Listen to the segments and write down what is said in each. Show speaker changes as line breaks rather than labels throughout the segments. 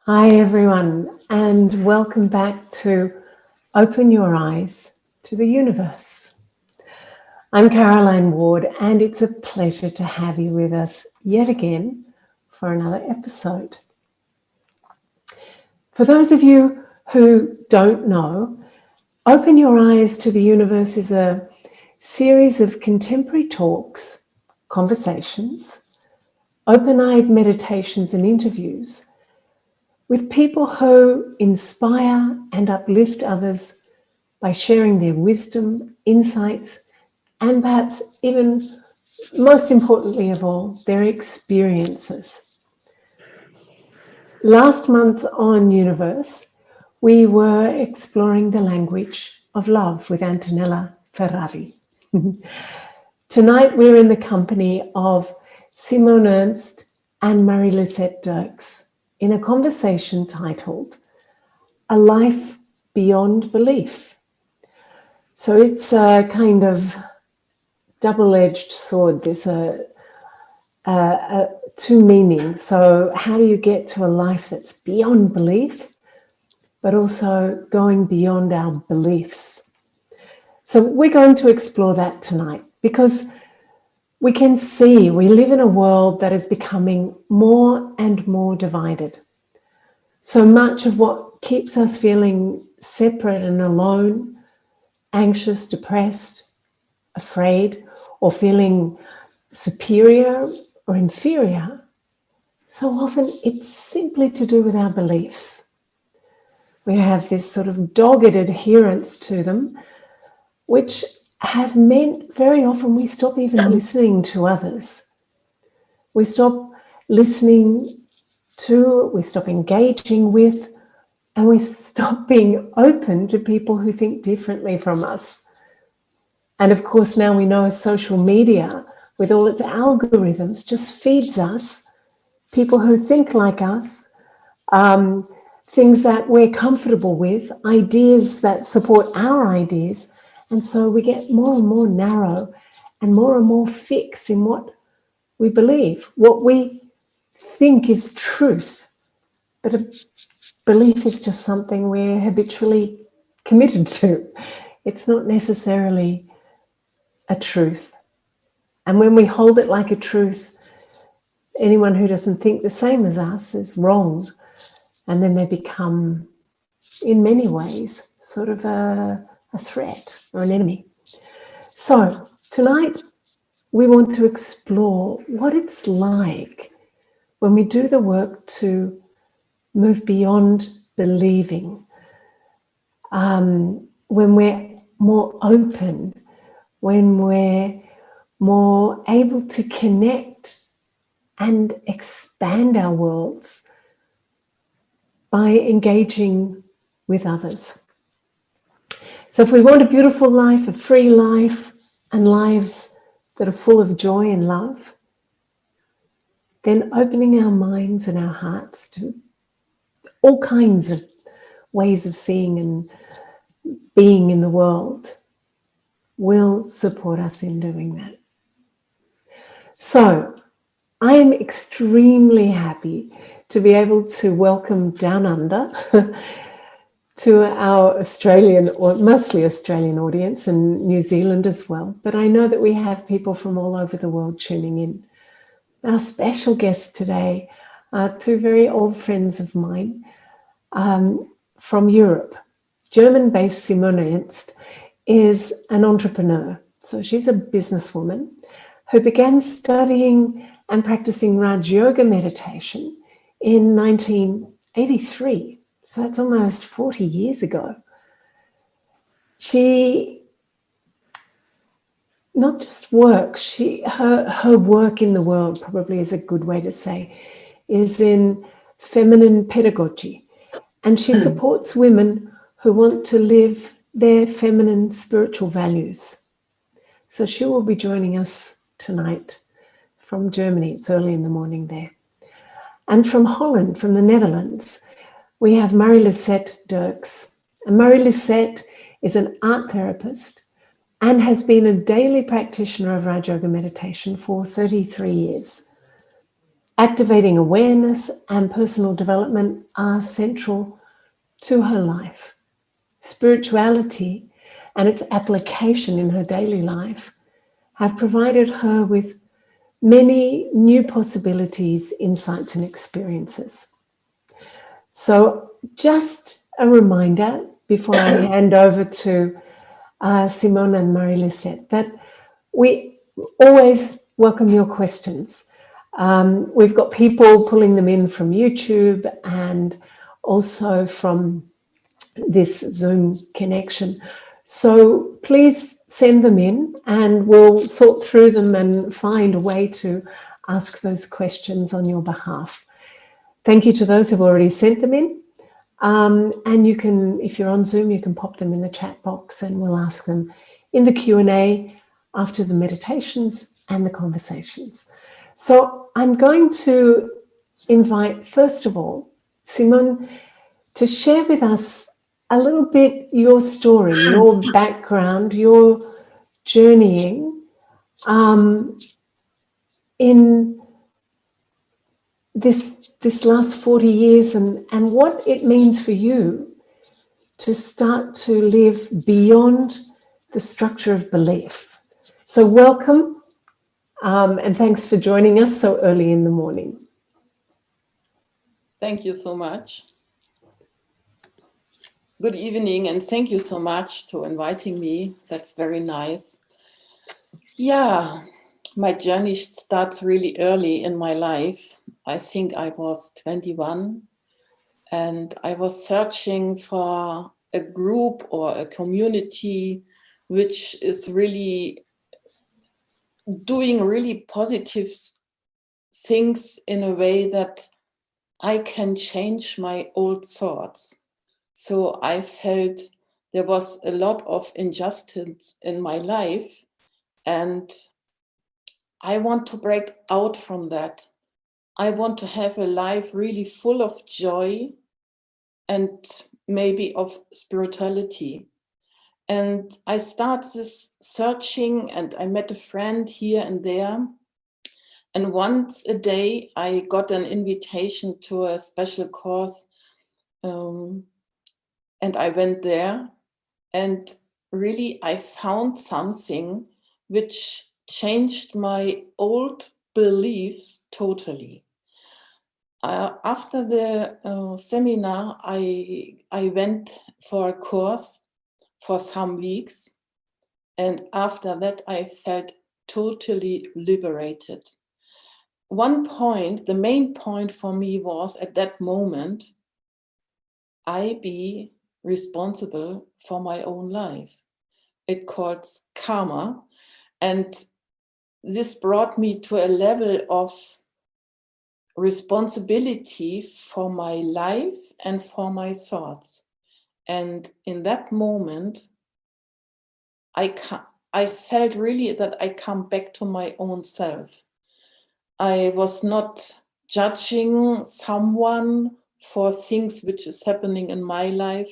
Hi everyone, and welcome back to Open Your Eyes to the Universe. I'm Caroline Ward, and it's a pleasure to have you with us yet again for another episode. For those of you who don't know, Open Your Eyes to the Universe is a series of contemporary talks, conversations, open-eyed meditations and interviews with people who inspire and uplift others by sharing their wisdom, insights, and perhaps even most importantly of all, their experiences. Last month on Youniverse, we were exploring the language of love with Antonella Ferrari. Tonight we're in the company of Simone Ernst and Marie-Lisette Derks in a conversation titled A Life Beyond Belief. So it's a kind of double-edged sword. There's two meanings. So how do you get to a life that's beyond belief, but also going beyond our beliefs? So we're going to explore that tonight because we can see we live in a world that is becoming more and more divided. So much of what keeps us feeling separate and alone, anxious, depressed, afraid, or feeling superior or inferior, so often it's simply to do with our beliefs. We have this sort of dogged adherence to them, which have meant very often we stop even listening to others. We stop listening to, we stop engaging with, and we stop being open to people who think differently from us. And of course, now we know social media, with all its algorithms, just feeds us people who think like us, things that we're comfortable with, ideas that support our ideas. And so we get more and more narrow and more fixed in what we believe, what we think is truth. But a belief is just something we're habitually committed to. It's not necessarily a truth. And when we hold it like a truth, anyone who doesn't think the same as us is wrong. And then they become, in many ways, sort of a threat or an enemy. So tonight we want to explore what it's like when we do the work to move beyond believing, when we're more open, when we're more able to connect and expand our worlds by engaging with others. So if we want a beautiful life, a free life, and lives that are full of joy and love, then opening our minds and our hearts to all kinds of ways of seeing and being in the world will support us in doing that. So I am extremely happy to be able to welcome Down Under to our Australian, or mostly Australian audience, and New Zealand as well. But I know that we have people from all over the world tuning in. Our special guests today are two very old friends of mine from Europe. German-based Simone Ernst is an entrepreneur. So she's a businesswoman who began studying and practicing Raj Yoga meditation in 1983. So that's almost 40 years ago. She not just works, her work in the world, probably is a good way to say, is in feminine pedagogy. And she supports women who want to live their feminine spiritual values. So she will be joining us tonight from Germany. It's early in the morning there. And from Holland, from the Netherlands, we have Marie-Lisette Derks. And Marie-Lisette is an art therapist and has been a daily practitioner of Raj Yoga meditation for 33 years. Activating awareness and personal development are central to her life. Spirituality and its application in her daily life have provided her with many new possibilities, insights, and experiences. So just a reminder before I hand over to Simone and Marie-Lisette that we always welcome your questions. We've got people pulling them in from YouTube and also from this Zoom connection. So please send them in and we'll sort through them and find a way to ask those questions on your behalf. Thank you to those who've already sent them in. And you can, if you're on Zoom, you can pop them in the chat box and we'll ask them in the Q&A after the meditations and the conversations. So I'm going to invite, first of all, Simone to share with us a little bit your story, your background, your journeying in this last 40 years and what it means for you to start to live beyond the structure of belief. So welcome and thanks for joining us so early in the morning.
Thank you so much. Good evening, and thank you so much for inviting me. That's very nice. Yeah, my journey starts really early in my life. I think I was 21 and I was searching for a group or a community which is really doing really positive things in a way that I can change my old thoughts. So I felt there was a lot of injustice in my life and I want to break out from that. I want to have a life really full of joy and maybe of spirituality. And I start this searching and I met a friend here and there. And once a day, I got an invitation to a special course and I went there and really I found something which changed my old beliefs totally. After the seminar, I went for a course for some weeks. And after that, I felt totally liberated. One point, the main point for me was at that moment, I be responsible for my own life. It called karma. And this brought me to a level of responsibility for my life and for my thoughts. And in that moment, I felt really that I come back to my own self. I was not judging someone for things which is happening in my life.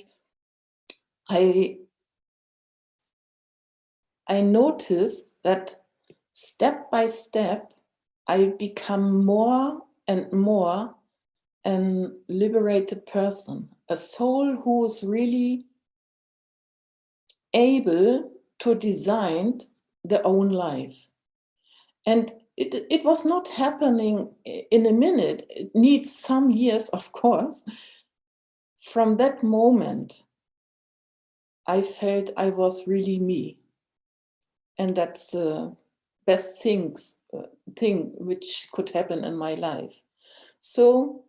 I noticed that step by step, I become more and more a liberated person, a soul who is really able to design their own life. And it was not happening in a minute. It needs some years, of course. From that moment, I felt I was really me. And that's the best thing which could happen in my life. So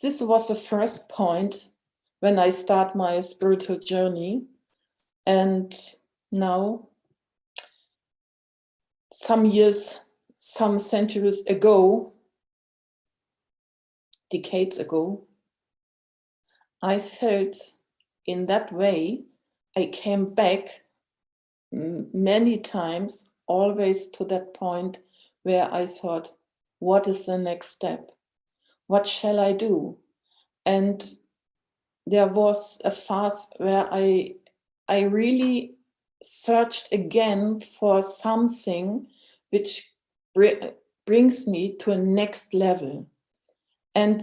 this was the first point when I start my spiritual journey. And now, some years, some centuries ago, decades ago, I felt in that way, I came back many times, always to that point where I thought, what is the next step? What shall I do? And there was a phase where I really searched again for something which brings me to a next level. And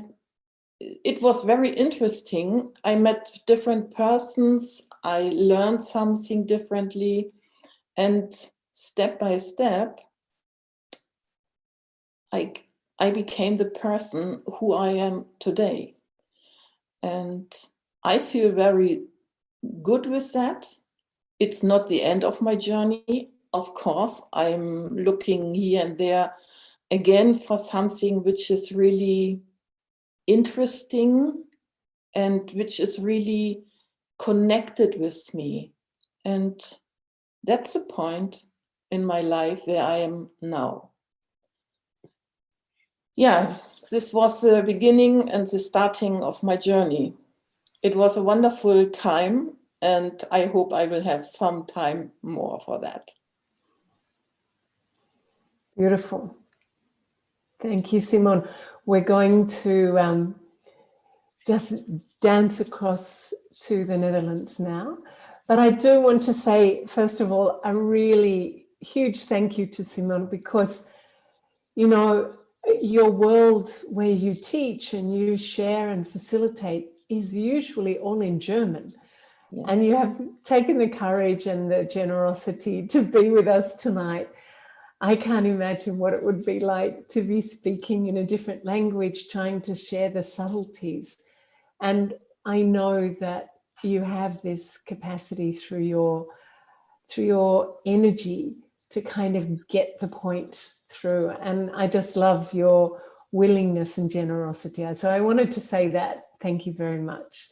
it was very interesting. I met different persons. I learned something differently. And step by step, I became the person who I am today. And I feel very good with that. It's not the end of my journey. Of course, I'm looking here and there again for something which is really interesting and which is really connected with me. And that's the point in my life where I am now. Yeah, this was the beginning and the starting of my journey. It was a wonderful time, and I hope I will have some time more for that.
Beautiful. Thank you, Simone. We're going to just dance across to the Netherlands now. But I do want to say, first of all, a really huge thank you to Simone, because, you know, your world where you teach and you share and facilitate is usually all in German. Yeah. And you have taken the courage and the generosity to be with us tonight. I can't imagine what it would be like to be speaking in a different language, trying to share the subtleties. And I know that you have this capacity through your energy to kind of get the point through. And I just love your willingness and generosity. So I wanted to say that. Thank you very much.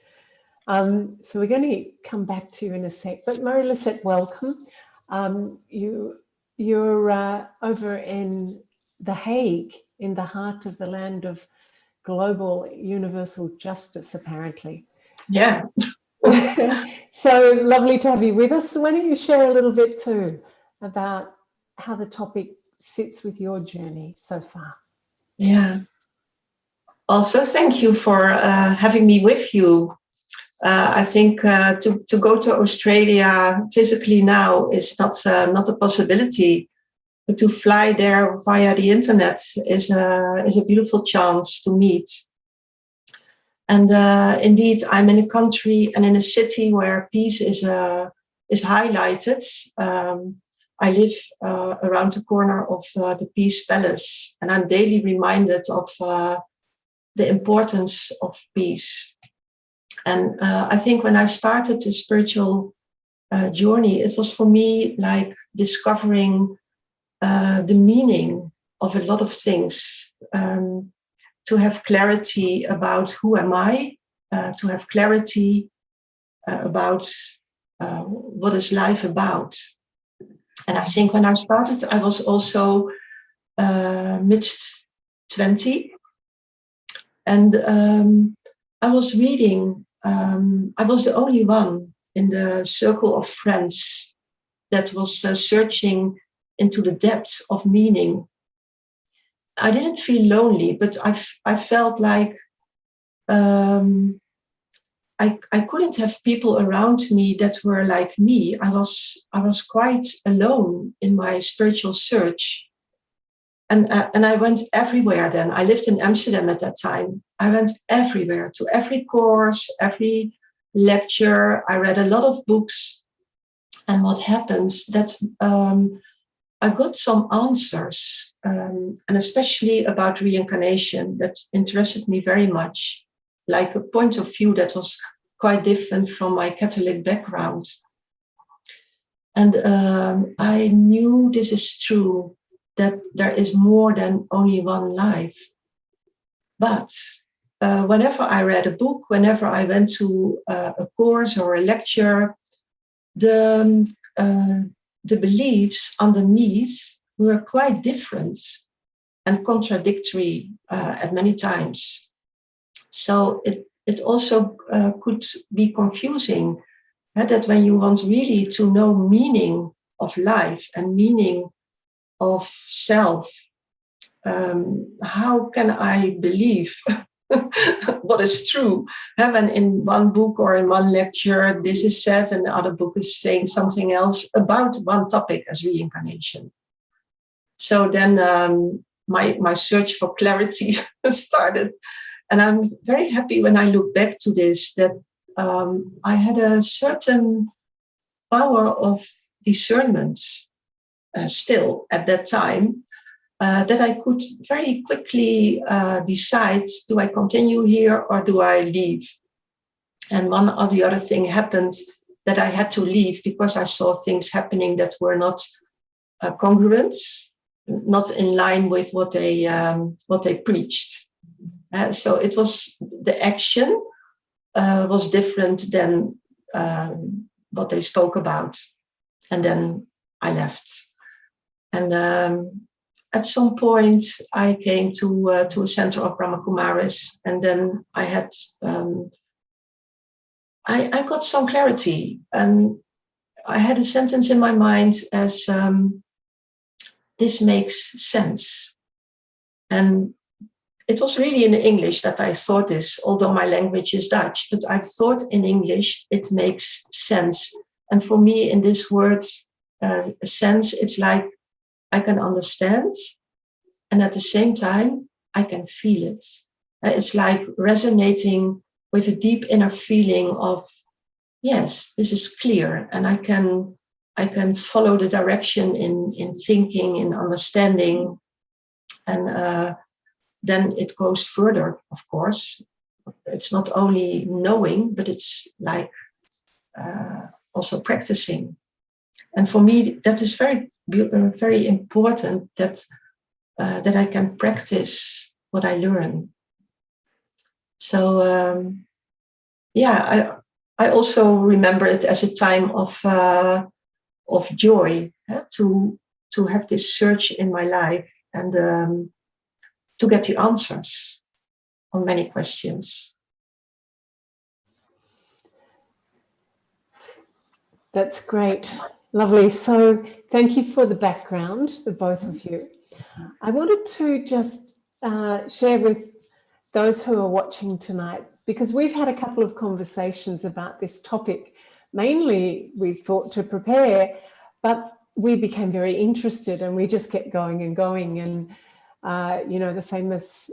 So we're going to come back to you in a sec. But Marie-Lisette, welcome. You're over in The Hague, in the heart of the land of global universal justice, apparently.
Yeah.
So lovely to have you with us. So why don't you share a little bit too about how the topic sits with your journey so far?
Yeah. Also, thank you for having me with you. I think to go to Australia physically now is not a possibility. But to fly there via the internet is a beautiful chance to meet. And indeed, I'm in a country and in a city where peace is highlighted. I live around the corner of the Peace Palace, and I'm daily reminded of the importance of peace. And I think when I started the spiritual journey, it was for me like discovering the meaning of a lot of things. To have clarity about who am I, to have clarity about what is life about. And I think when I started, I was also mid-20. And I was reading, I was the only one in the circle of friends that was searching into the depths of meaning. I didn't feel lonely, but I felt like I couldn't have people around me that were like me. I was quite alone in my spiritual search, and I went everywhere. Then I lived in Amsterdam at that time. I went everywhere, to every course, every lecture. I read a lot of books, and what happened that I got some answers, and especially about reincarnation that interested me very much, like a point of view that was quite different from my Catholic background. And I knew this is true, that there is more than only one life. But whenever I read a book, whenever I went to a course or a lecture, the beliefs underneath were quite different and contradictory at many times. So it also could be confusing, that when you want really to know meaning of life and meaning of self, how can I believe what is true? When in one book or in one lecture this is said and the other book is saying something else about one topic as reincarnation. So then my search for clarity started, And I'm very happy when I look back to this, that I had a certain power of discernment still at that time, that I could very quickly decide, do I continue here or do I leave? And one or the other thing happened that I had to leave because I saw things happening that were not congruent, not in line with what they preached. So it was, the action was different than what they spoke about. And then I left. And at some point, I came to a center of Brahma Kumaris, and then I had I got some clarity, and I had a sentence in my mind as this makes sense. And it was really in English that I thought this, although my language is Dutch, but I thought in English, it makes sense. And for me, in this word, sense, it's like I can understand, and at the same time, I can feel it. It's like resonating with a deep inner feeling of, yes, this is clear, and I can follow the direction in thinking, in understanding, and then it goes further, of course. It's not only knowing, but it's like also practicing. And for me, that is very important, that I can practice what I learn. So yeah, I also remember it as a time of joy, to have this search in my life, and to get the answers on many questions.
That's great. Lovely. So thank you for the background, the both of you. I wanted to just share with those who are watching tonight, because we've had a couple of conversations about this topic. Mainly we thought to prepare, but we became very interested and we just kept going and going. And, you know, the famous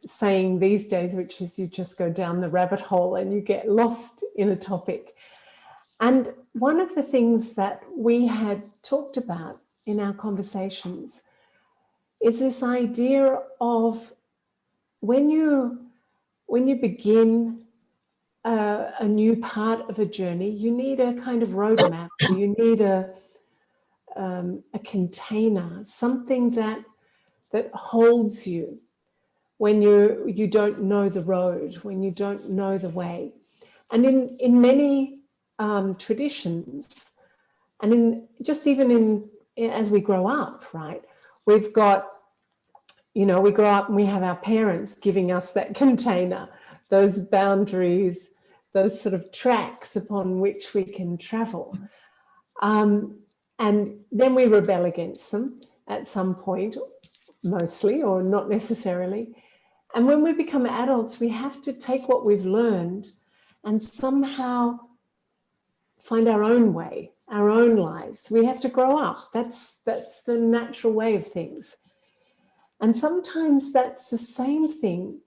saying these days, which is you just go down the rabbit hole and you get lost in a topic. And one of the things that we had talked about in our conversations is this idea of when you begin a new part of a journey, you need a kind of roadmap, or you need a container, something that holds you when you don't know the road, when you don't know the way. And in many traditions, and even as we grow up, right, we've got, you know, we grow up and we have our parents giving us that container, those boundaries, those sort of tracks upon which we can travel. And then we rebel against them at some point, mostly, or not necessarily. And when we become adults, we have to take what we've learned and somehow find our own way, our own lives. We have to grow up. That's the natural way of things. And sometimes that's the same thing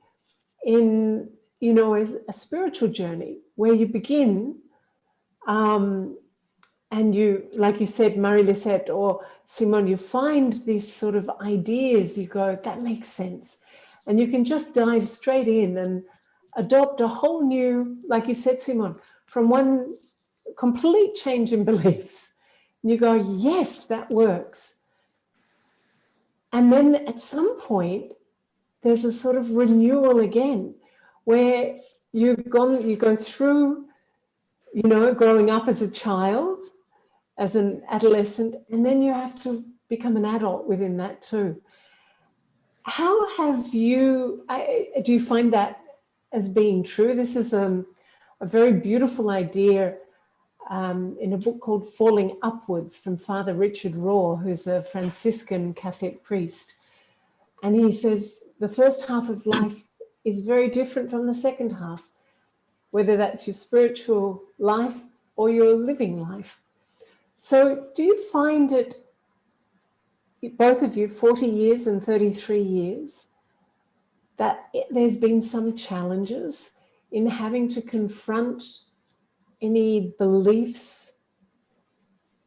in, you know, as a spiritual journey, where you begin and you, like you said, Marie-Lisette or Simone, you find these sort of ideas, you go, that makes sense. And you can just dive straight in and adopt a whole new, like you said, Simone, from one complete change in beliefs. And you go, yes, that works. And then at some point, there's a sort of renewal again, where you go through, you know, growing up as a child, as an adolescent, and then you have to become an adult within that too. How have you, do you find that as being true? This is a very beautiful idea in a book called Falling Upwards from Father Richard Rohr, who's a Franciscan Catholic priest. And he says the first half of life is very different from the second half, whether that's your spiritual life or your living life. So do you find it, both of you, 40 years and 33 years, there's been some challenges in having to confront any beliefs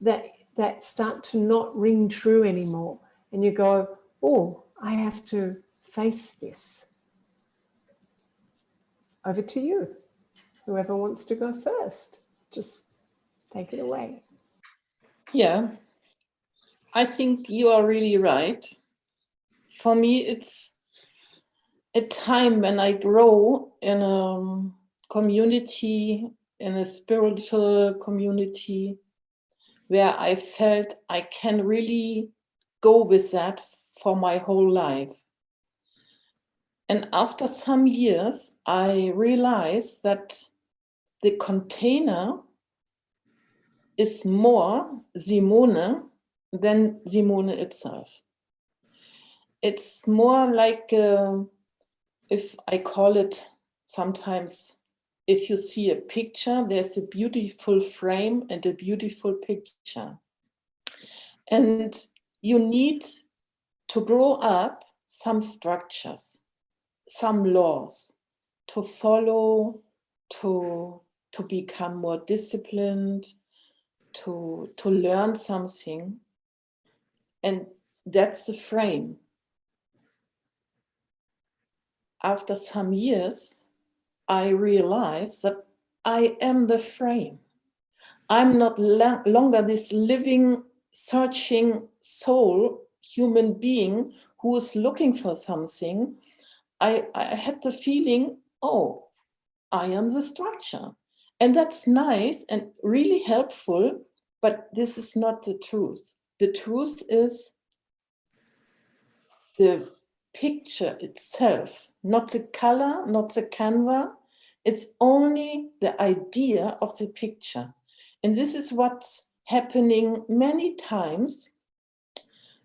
that start to not ring true anymore. And you go, oh, I have to face this. Over to you. Whoever wants to go first, just take it away.
Yeah, I think you are really right. For me, it's a time when I grow in a community, in a spiritual community, where I felt I can really go with that for my whole life. And after some years, I realized that the container is more Simone than Simone itself. It's more like, if I call it sometimes, if you see a picture, there's a beautiful frame and a beautiful picture. And you need to grow up some structures, some laws to follow, to become more disciplined, to learn something. And that's the frame. After some years, I realized that I am the frame. I'm not longer this living, searching soul, human being who is looking for something. I had the feeling, oh, I am the structure. And that's nice and really helpful, but this is not the truth. The truth is the picture itself, not the color, not the canvas. It's only the idea of the picture. And this is what's happening many times.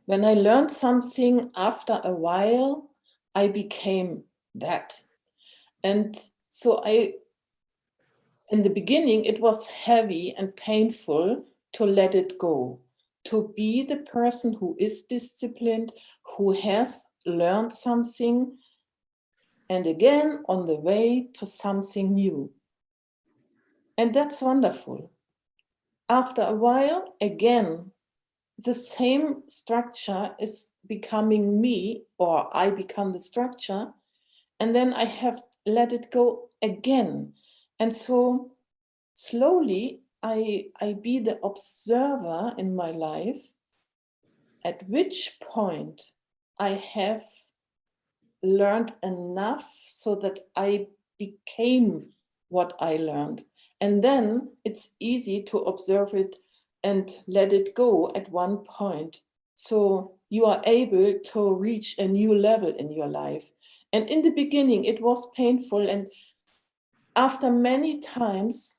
When I learned something, after a while, I became that. And so in the beginning, it was heavy and painful to let it go, to be the person who is disciplined, who has learned something, and again on the way to something new. And that's wonderful. After a while, again, the same structure is becoming me, or I become the structure, and then I have let it go again. And so slowly I be the observer in my life, at which point I have learned enough so that I became what I learned. And then it's easy to observe it and let it go at one point. So you are able to reach a new level in your life. And in the beginning, it was painful. And after many times,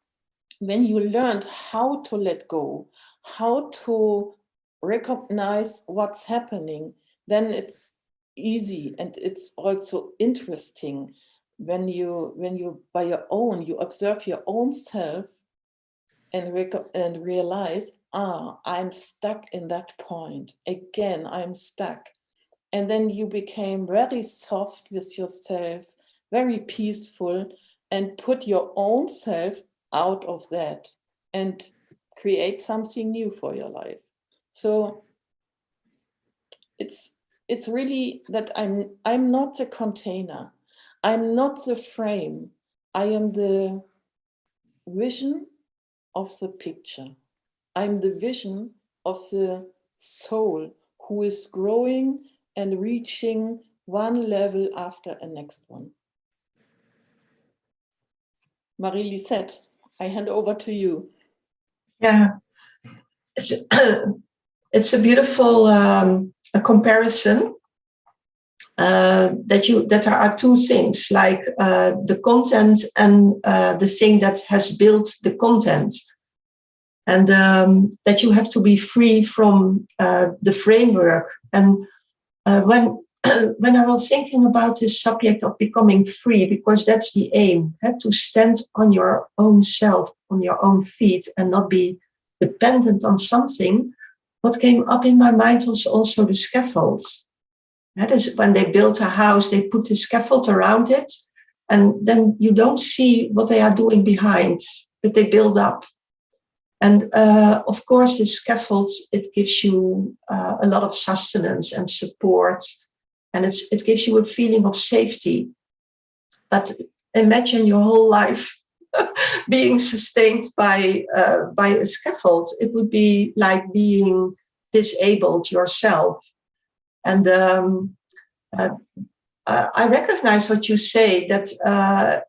when you learned how to let go, how to recognize what's happening, then it's easy and it's also interesting when you by your own, you observe your own self and realize, I'm stuck in that point. Again, I'm stuck. And then you became very soft with yourself, very peaceful, and put your own self out of that and create something new for your life. So it's really that I'm not the container. I'm not the frame. I am the vision of the picture. I'm the vision of the soul who is growing and reaching one level after the next one. Marie-Lisette, I hand over to you.
Yeah, it's a beautiful a comparison. That there are two things, like the content and the thing that has built the content, and that you have to be free from the framework. And when when I was thinking about this subject of becoming free, because that's the aim, to stand on your own self, on your own feet, and not be dependent on something, what came up in my mind was also the scaffolds. That is when they built a house, they put the scaffold around it, and then you don't see what they are doing behind, but they build up. And of course, the scaffold, it gives you a lot of sustenance and support, and it gives you a feeling of safety. But imagine your whole life being sustained by a scaffold. It would be like being disabled yourself. And I recognize what you say, that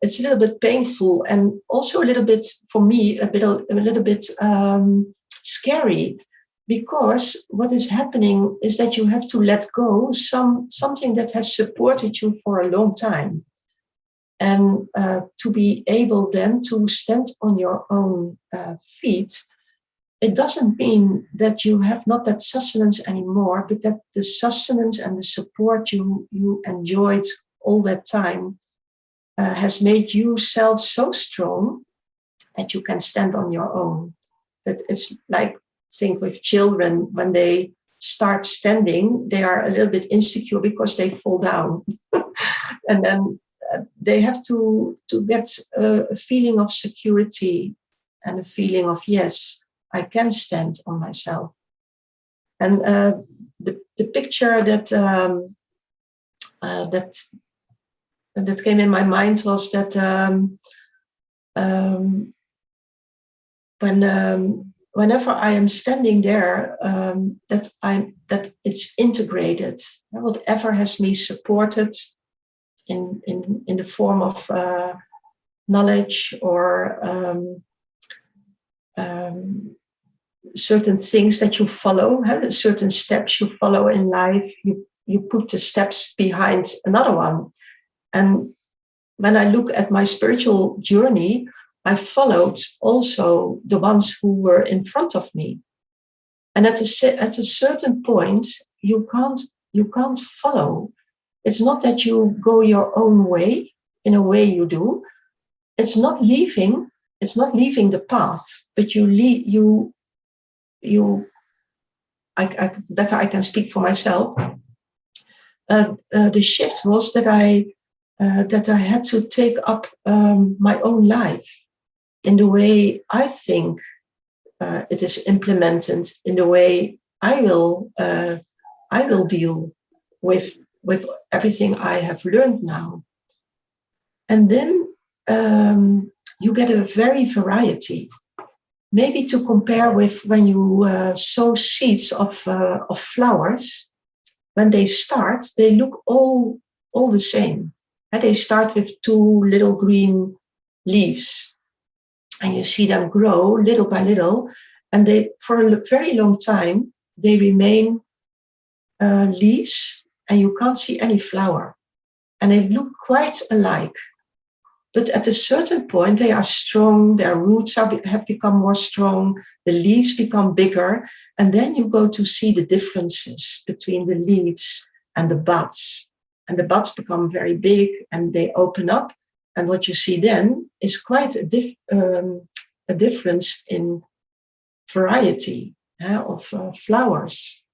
it's a little bit painful, and also a little bit, for me, a little bit scary, because what is happening is that you have to let go something that has supported you for a long time, and to be able then to stand on your own feet. It doesn't mean that you have not that sustenance anymore, but that the sustenance and the support you enjoyed all that time has made yourself so strong that you can stand on your own. That it's like, think with children, when they start standing, they are a little bit insecure because they fall down. And then they have to get a feeling of security and a feeling of, yes, I can stand on myself. And the picture that came in my mind was that whenever I am standing there, that it's integrated. Whatever has me supported in the form of knowledge or certain things that you follow, certain steps you follow in life, you put the steps behind another one. And when I look at my spiritual journey, I followed also the ones who were in front of me. And at a certain point, you can't follow. It's not that you go your own way, in a way you do. It's not leaving the path, but I can speak for myself. The shift was that I had to take up my own life in the way I think it is implemented, in the way I will deal with everything I have learned now. And then you get a very variety. Maybe to compare with when you sow seeds of flowers, when they start, they look all the same. And they start with 2 little green leaves, and you see them grow little by little, and they, for a very long time, they remain leaves, and you can't see any flower, and they look quite alike. But at a certain point, they are strong, their roots have become more strong, the leaves become bigger, and then you go to see the differences between the leaves and the buds. And the buds become very big, and they open up, and what you see then is quite a difference in variety of flowers.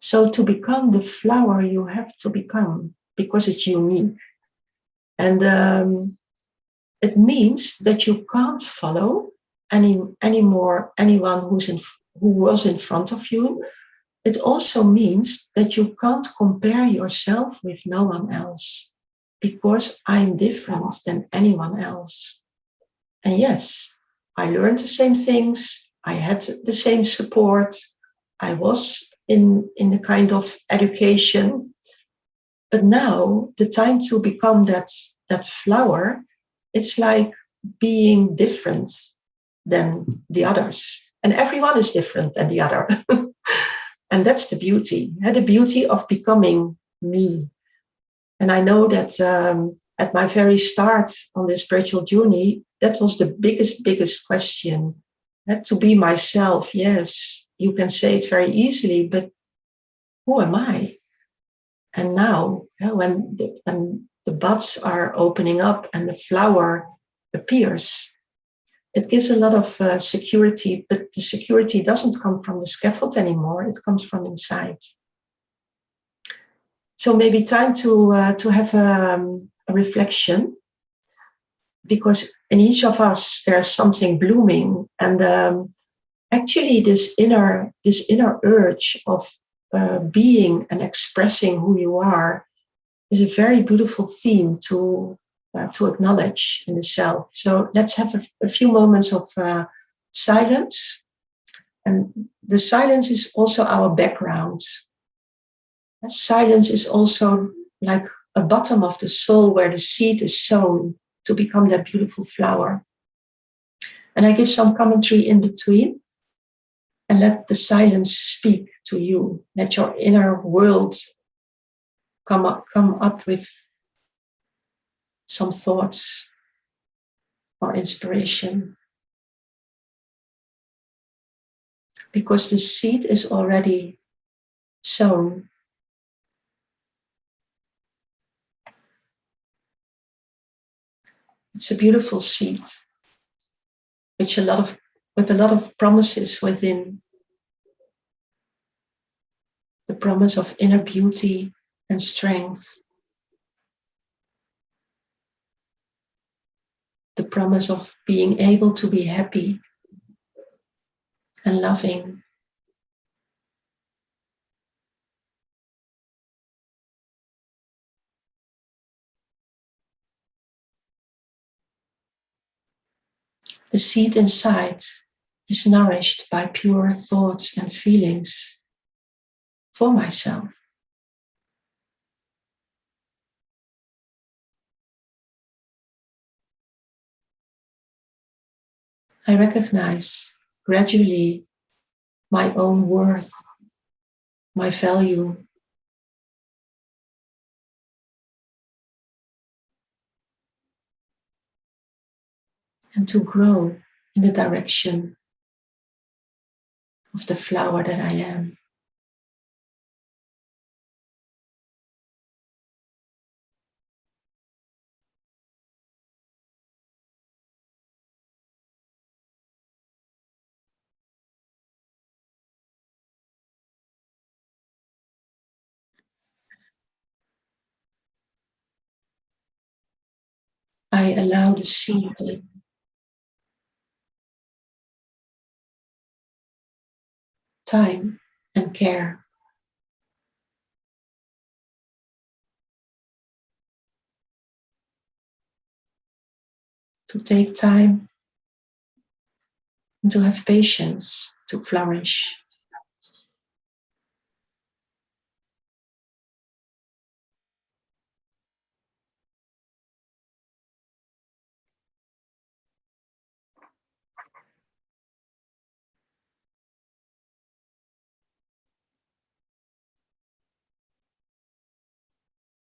So to become the flower you have to become, because it's unique. And it means that you can't follow anymore anyone who was in front of you. It also means that you can't compare yourself with no one else, because I'm different than anyone else. And yes, I learned the same things. I had the same support. I was in the kind of education. But now the time to become that flower, it's like being different than the others. And everyone is different than the other. And that's the beauty of becoming me. And I know that at my very start on this spiritual journey, that was the biggest question. To be myself, yes, you can say it very easily, but who am I? And now, when the buds are opening up and the flower appears, it gives a lot of security, but the security doesn't come from the scaffold anymore. It comes from inside. So maybe time to have a reflection, because in each of us there's something blooming, and actually this inner urge of being and expressing who you are is a very beautiful theme to acknowledge in the self. So let's have a few moments of silence, and the silence is also our background. Silence is also like a bottom of the soul where the seed is sown to become that beautiful flower. And I give some commentary in between, and let the silence speak to you. Let your inner world come up with some thoughts or inspiration. Because the seed is already sown. It's a beautiful seed with a lot of promises within. The promise of inner beauty and strength. The promise of being able to be happy and loving. The seed inside is nourished by pure thoughts and feelings for myself. I recognize gradually my own worth, my value, and to grow in the direction of the flower that I am. I allow the seed time and care to take time and to have patience to flourish.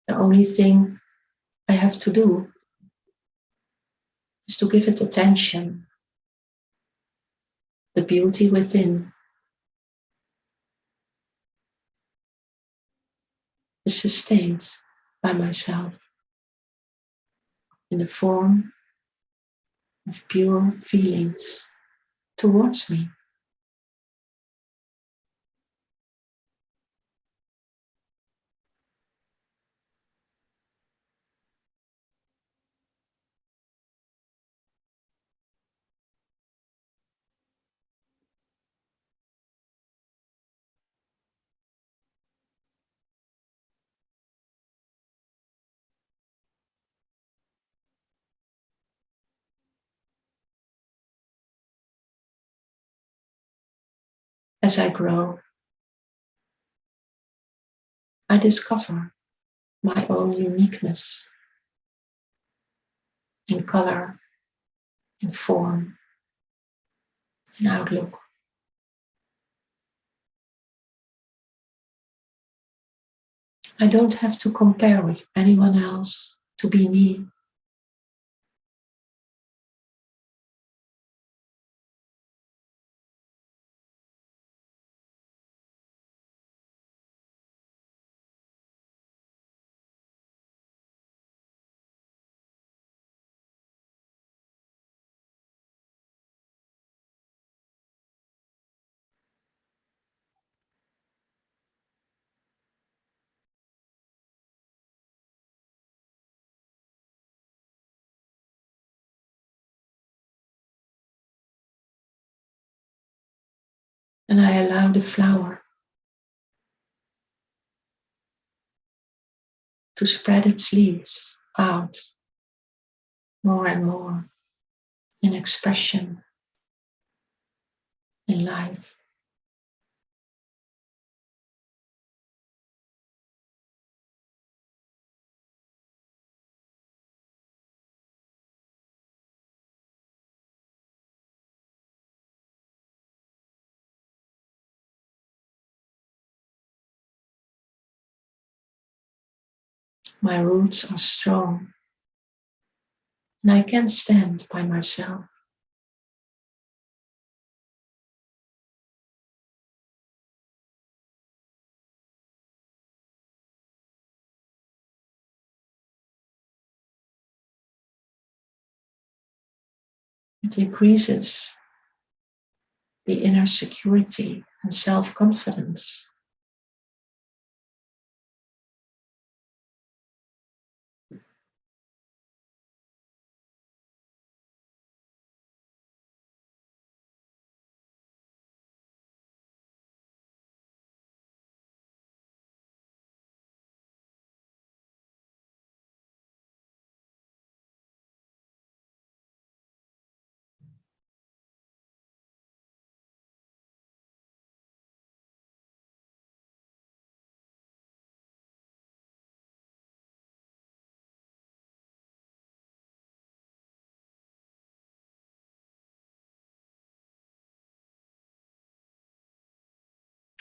The only thing I have to do is to give it attention. The beauty within is sustained by myself in the form of pure feelings towards me. As I grow, I discover my own uniqueness in color, in form, in outlook. I don't have to compare with anyone else to be me. And I allow the flower to spread its leaves out more and more in expression, in life. My roots are strong, and I can stand by myself. It increases the inner security and self-confidence.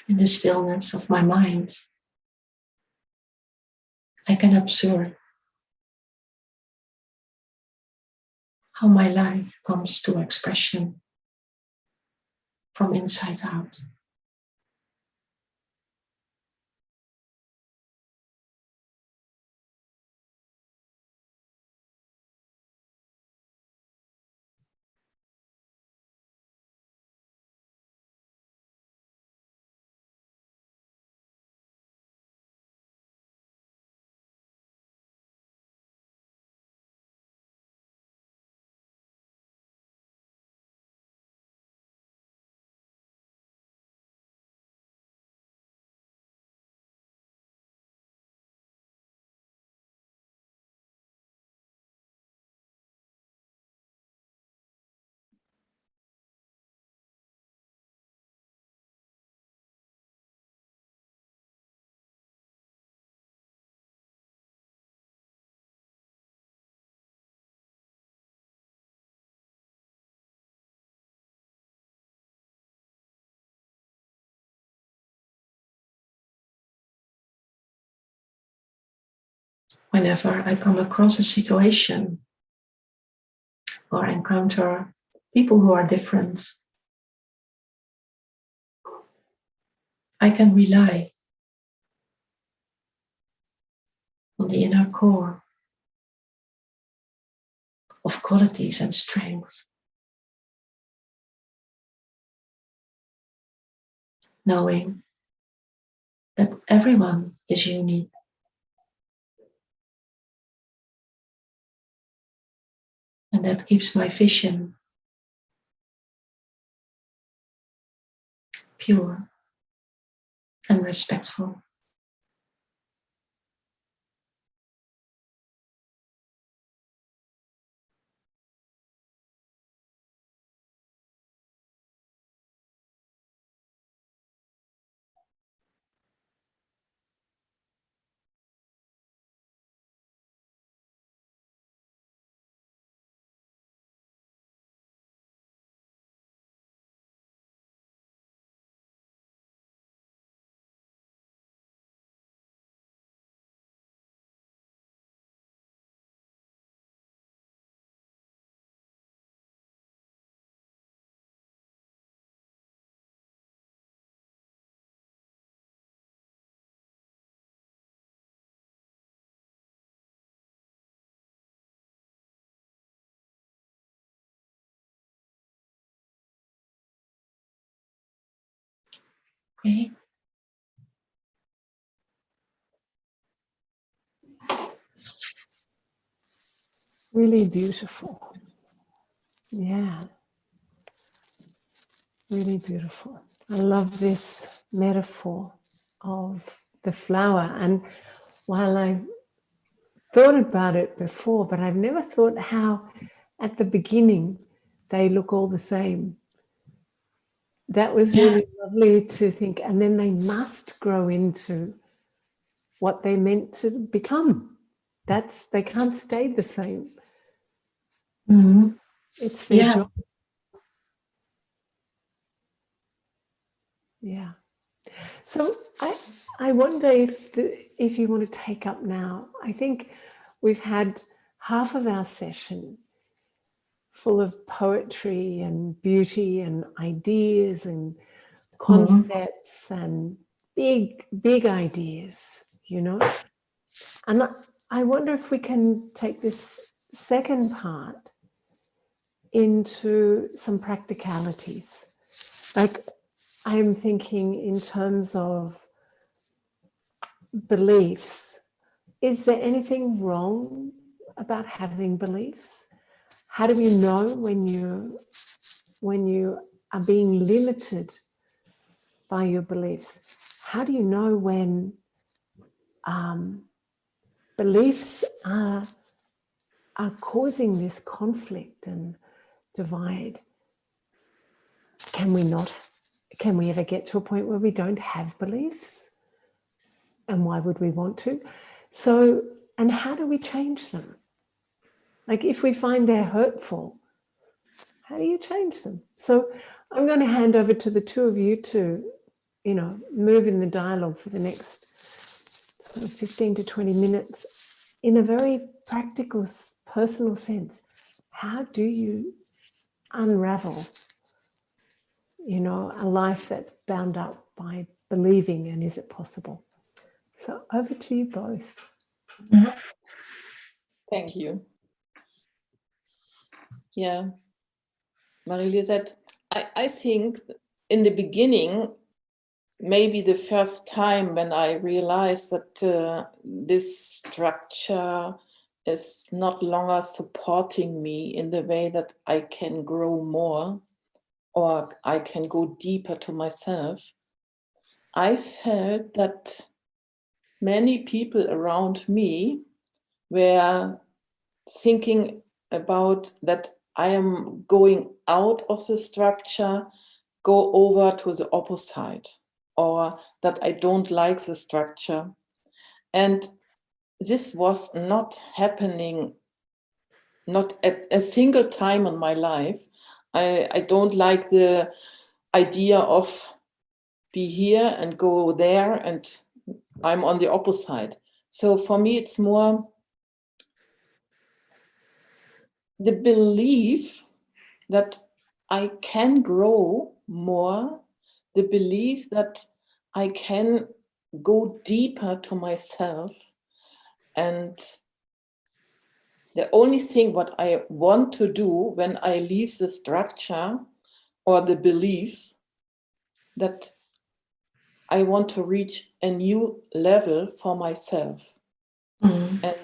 In the stillness of my mind, I can observe how my life comes to expression from inside out. Whenever I come across a situation or encounter people who are different, I can rely on the inner core of qualities and strengths, knowing that everyone is unique. And that keeps my vision pure and respectful. Okay?
Really beautiful. Yeah. Really beautiful. I love this metaphor of the flower. And while I've thought about it before, but I've never thought how at the beginning they look all the same. That was really lovely to think. And then they must grow into what they're meant to become. They can't stay the same.
Mm-hmm.
It's their job. Yeah. So I wonder if you want to take up now. I think we've had half of our session full of poetry and beauty and ideas and concepts and big ideas, you know. And I wonder if we can take this second part into some practicalities. Like, I'm thinking in terms of beliefs. Is there anything wrong about having beliefs? How do you know when you are being limited by your beliefs? How do you know when beliefs are causing this conflict and divide? Can we ever get to a point where we don't have beliefs? And why would we want to? So, and how do we change them? Like, if we find they're hurtful, how do you change them? So I'm going to hand over to the two of you to, move in the dialogue for the next sort of 15 to 20 minutes in a very practical, personal sense. How do you unravel, a life that's bound up by believing, and is it possible? So over to you both.
Mm-hmm.
Thank you. Yeah, Marie-Lisette, I think in the beginning, maybe the first time when I realized that this structure is not longer supporting me in the way that I can grow more or I can go deeper to myself, I felt that many people around me were thinking about that I am going out of the structure, go over to the opposite, or that I don't like the structure. And this was not happening, not at a single time in my life. I don't like the idea of be here and go there and I'm on the opposite. So for me, it's more the belief that I can grow more, the belief that I can go deeper to myself. And the only thing what I want to do when I leave the structure or the beliefs, that I want to reach a new level for myself. And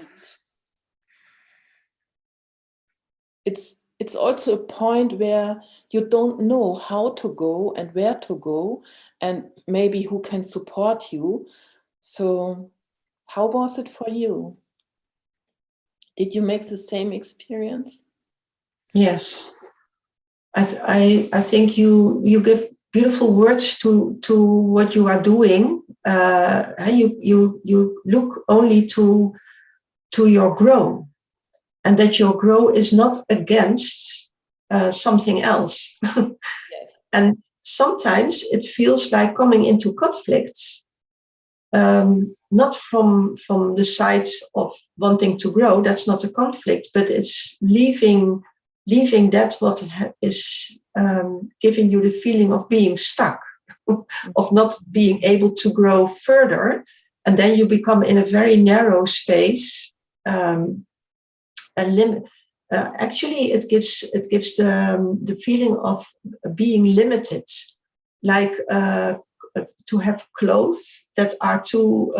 it's also a point where you don't know how to go and where to go and maybe who can support you. So how was it for you? Did you make the same experience? Yes.
I think you give beautiful words to what you are doing. You look only to your grow, and that your grow is not against something else. Yes. And sometimes it feels like coming into conflicts, not from the side of wanting to grow. That's not a conflict, but it's leaving that what is giving you the feeling of being stuck, of not being able to grow further, and then you become in a very narrow space. Actually, it gives the feeling of being limited, like to have clothes that are too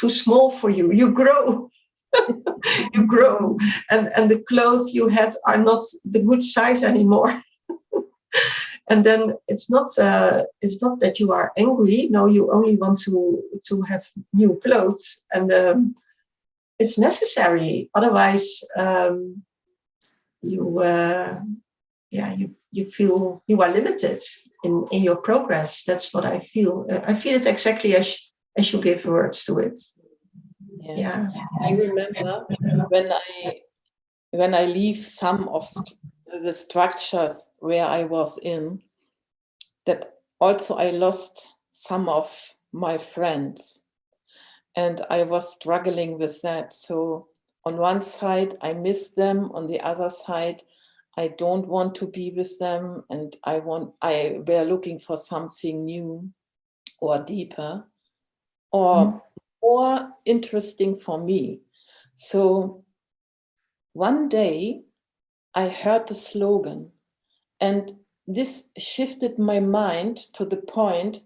small for you. You grow. You grow, and the clothes you had are not the good size anymore. And then it's not that you are angry. No, you only want to have new clothes, and it's necessary. Otherwise, you feel you are limited in your progress. That's what I feel. I feel it exactly as you give words to it. Yeah.
I remember when I leave some of the structures where I was in, that also I lost some of my friends, and I was struggling with that. So on one side, I miss them. On the other side, I don't want to be with them, and I were looking for something new or deeper or more interesting for me. So one day I heard the slogan, and this shifted my mind to the point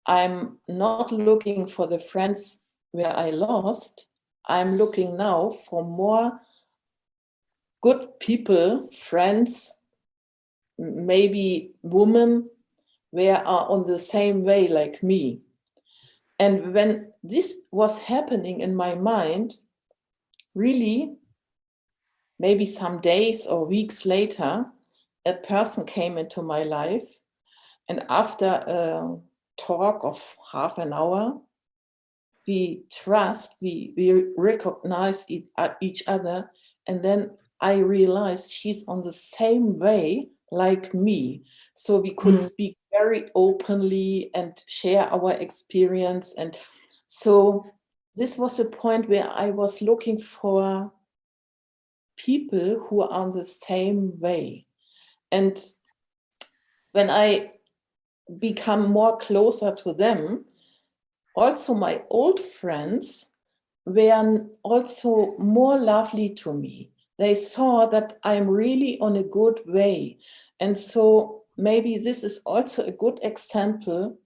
I'm not looking for the friends where I lost. I'm looking now for more good people, friends, maybe women, where are on the same way like me. And when this was happening in my mind, really, maybe some days or weeks later, a person came into my life. And after a talk of half an hour, we recognize each other. And then I realized she's on the same way like me. So we could speak very openly and share our experience. And so this was a point where I was looking for people who are on the same way. And when I become more closer to them, also my old friends were also more lovely to me. They saw that I'm really on a good way. And so maybe this is also a good example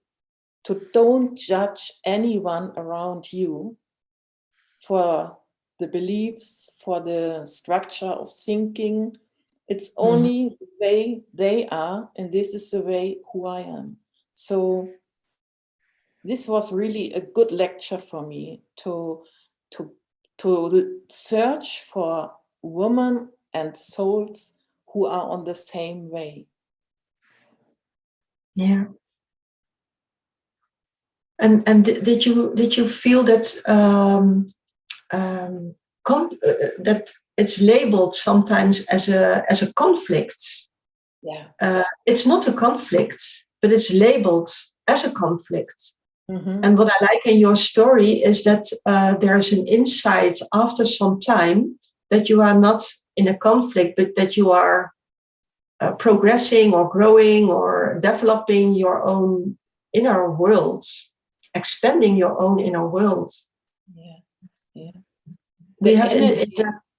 to don't judge anyone around you for the beliefs, for the structure of thinking. It's only the way they are, and this is the way who I am. So this was really a good lecture for me to search for women and souls who are on the same way.
Yeah. And did you feel that that it's labeled sometimes as a conflict?
Yeah.
It's not a conflict, but it's labeled as a conflict. And what I like in your story is that there's an insight after some time that you are not in a conflict, but that you are progressing or growing or developing your own inner world, expanding your own inner world.
Yeah.
We
The
have
energy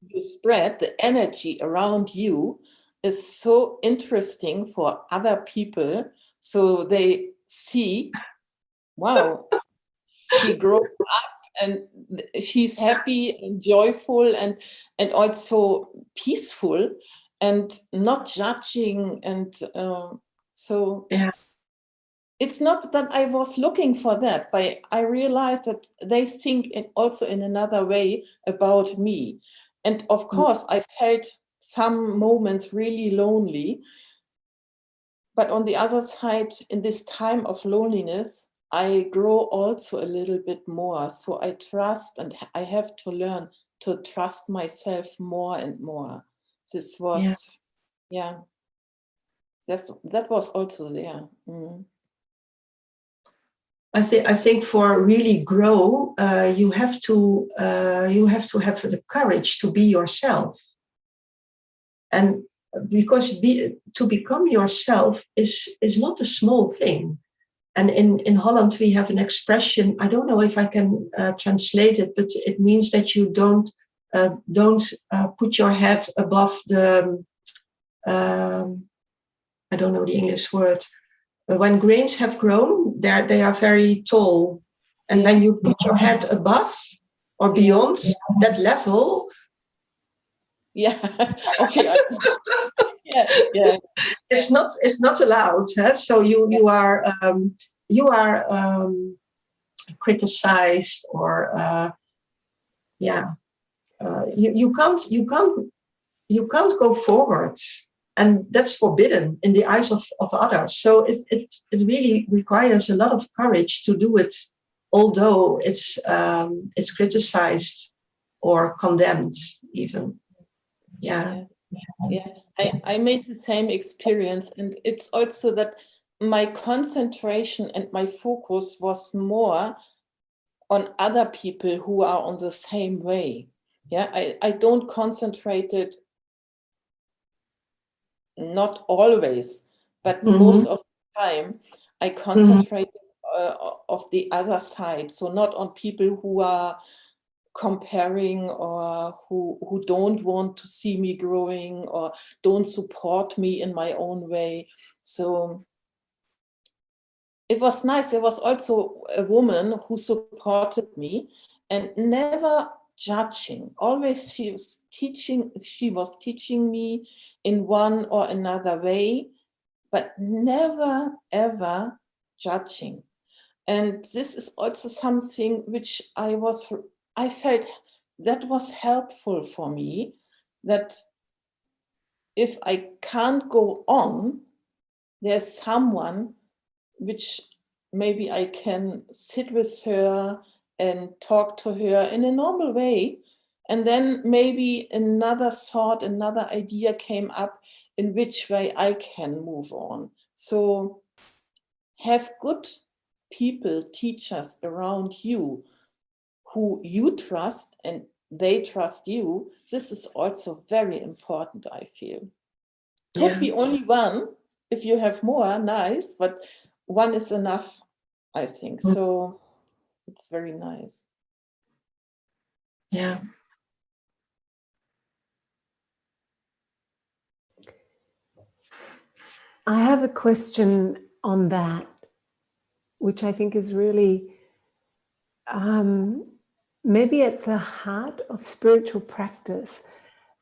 you spread, the energy around you is so interesting for other people. So they see, wow, she grows up and she's happy and joyful and also peaceful and not judging. And so it's not that I was looking for that, but I realized that they think also in another way about me. And of course, I felt some moments really lonely. But on the other side, in this time of loneliness, I grow also a little bit more. So I trust, and I have to learn to trust myself more and more. This was, that was also there.
I think for really grow, you have to have the courage to be yourself, and because to become yourself is not a small thing. And in Holland we have an expression. I don't know if I can translate it, but it means that you don't put your head above the. I don't know the English word. When grains have grown, they are very tall, and when you put your head above or beyond that level,
okay. yeah.
It's not allowed. Huh? So you are criticized, or you can't go forward, and that's forbidden in the eyes of others. So it really requires a lot of courage to do it, although it's criticized or condemned even. Yeah.
I made the same experience, and it's also that my concentration and my focus was more on other people who are on the same way. I don't concentrate it, not always, but most of the time I concentrate of the other side. So not on people who are comparing, or who don't want to see me growing, or don't support me in my own way. So it was nice. There was also a woman who supported me and never judging. Always she was teaching me in one or another way, but never ever judging. And this is also something which I felt that was helpful for me, that if I can't go on, there's someone which maybe I can sit with her and talk to her in a normal way. And then maybe another thought, another idea came up in which way I can move on. So have good people, teachers around you who you trust and they trust you. This is also very important, I feel. Could be only one. If you have more, nice, but one is enough, I think. So it's very nice.
Yeah.
I have a question on that, which I think is really maybe at the heart of spiritual practice,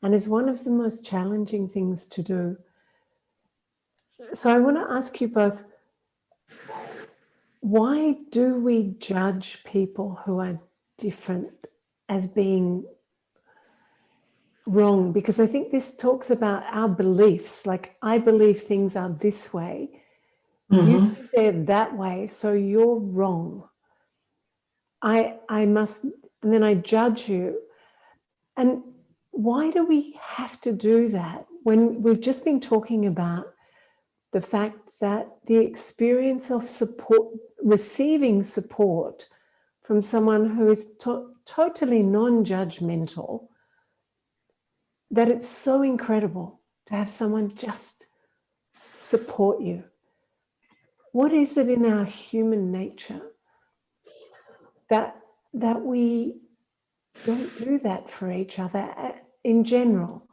and is one of the most challenging things to do. So I want to ask you both, why do we judge people who are different as being wrong? Because I think this talks about our beliefs. Like, I believe things are this way, you think they're that way, so you're wrong. I must, and then I judge you. And why do we have to do that when we've just been talking about the fact that the experience of support, receiving support from someone who is totally non-judgmental, that it's so incredible to have someone just support you? What is it in our human nature that we don't do that for each other in general,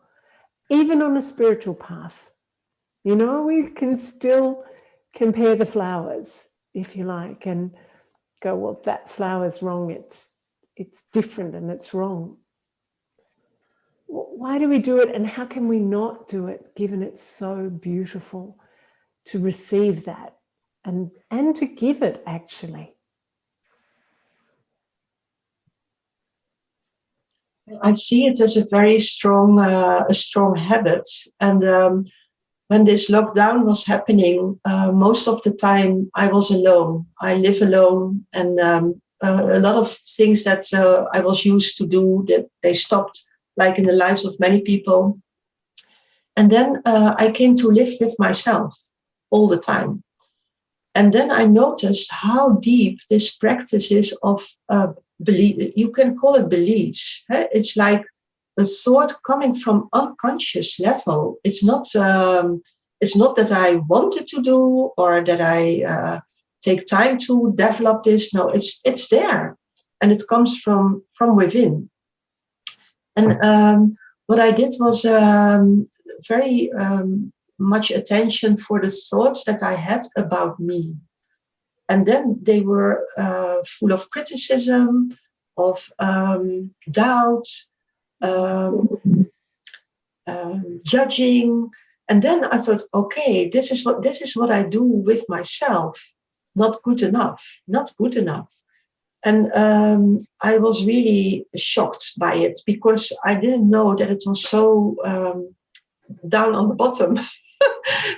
even on a spiritual path? You know, we can still compare the flowers, if you like, and go, well, that flower's wrong, it's different and it's wrong. Why do we do it, and how can we not do it, given it's so beautiful to receive that and to give it, actually?
I see it as a very strong habit. And when this lockdown was happening, most of the time I was alone. I live alone, and a lot of things that I was used to do, that they stopped, like in the lives of many people. And then I came to live with myself all the time. And then I noticed how deep this practice is of belief. You can call it beliefs. Huh? It's like a thought coming from unconscious level. It's not that I wanted to do, or that I take time to develop this. No, it's there, and it comes from within. And what I did was very much attention for the thoughts that I had about me. And then they were full of criticism, of doubt, judging. And then I thought, okay, this is what I do with myself. Not good enough, not good enough. And I was really shocked by it because I didn't know that it was so down on the bottom.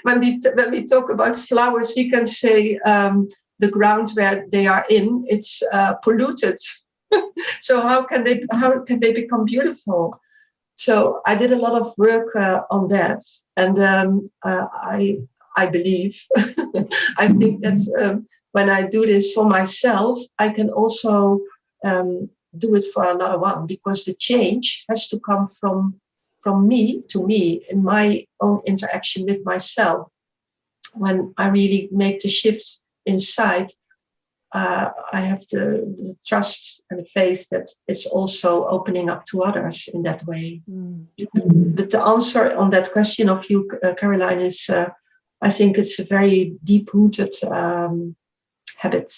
when we talk about flowers, we can say the ground where they are in, it's polluted. So how can they become beautiful? So I did a lot of work on that, and I believe I think that when I do this for myself, I can also do it for another one, because the change has to come from me to me in my own interaction with myself. When I really make the shift inside, I have the trust and the faith that it's also opening up to others in that way. But the answer on that question of you, Caroline, is I think it's a very deep-rooted habit.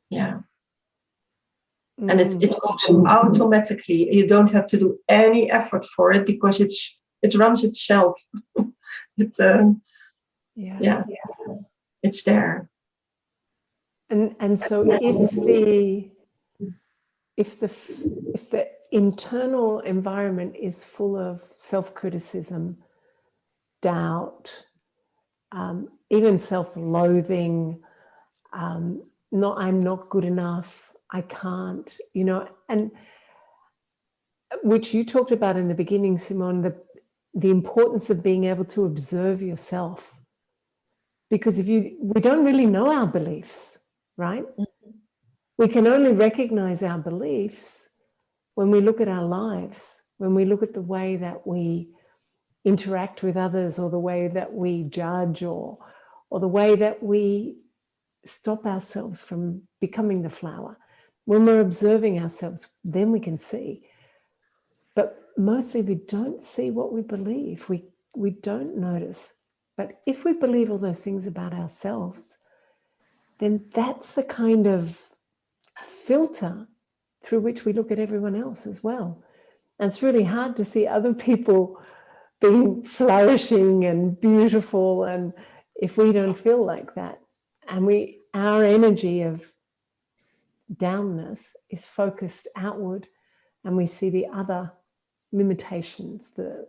Yeah. And it goes automatically. You don't have to do any effort for it because it runs itself. Yeah, it's there.
And so if the internal environment is full of self-criticism, doubt, even self-loathing, I'm not good enough, I can't, and which you talked about in the beginning, Simone, the importance of being able to observe yourself. Because we don't really know our beliefs, right? We can only recognize our beliefs when we look at our lives, when we look at the way that we interact with others, or the way that we judge, or the way that we stop ourselves from becoming the flower. When we're observing ourselves, then we can see. But mostly we don't see what we believe. We don't notice. But if we believe all those things about ourselves, then that's the kind of filter through which we look at everyone else as well. And it's really hard to see other people being flourishing and beautiful, and if we don't feel like that, and our energy of downness is focused outward, and we see the other limitations, the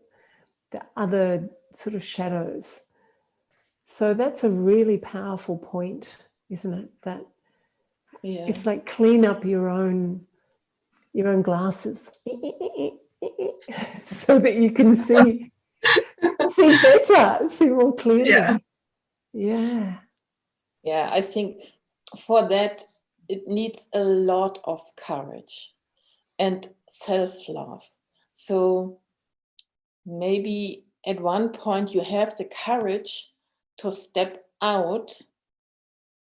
other sort of shadows. So that's a really powerful point, isn't it? That it's like clean up your own glasses so that you can see better, see more clearly. Yeah.
I think for that it needs a lot of courage and self-love. So maybe at one point you have the courage to step out,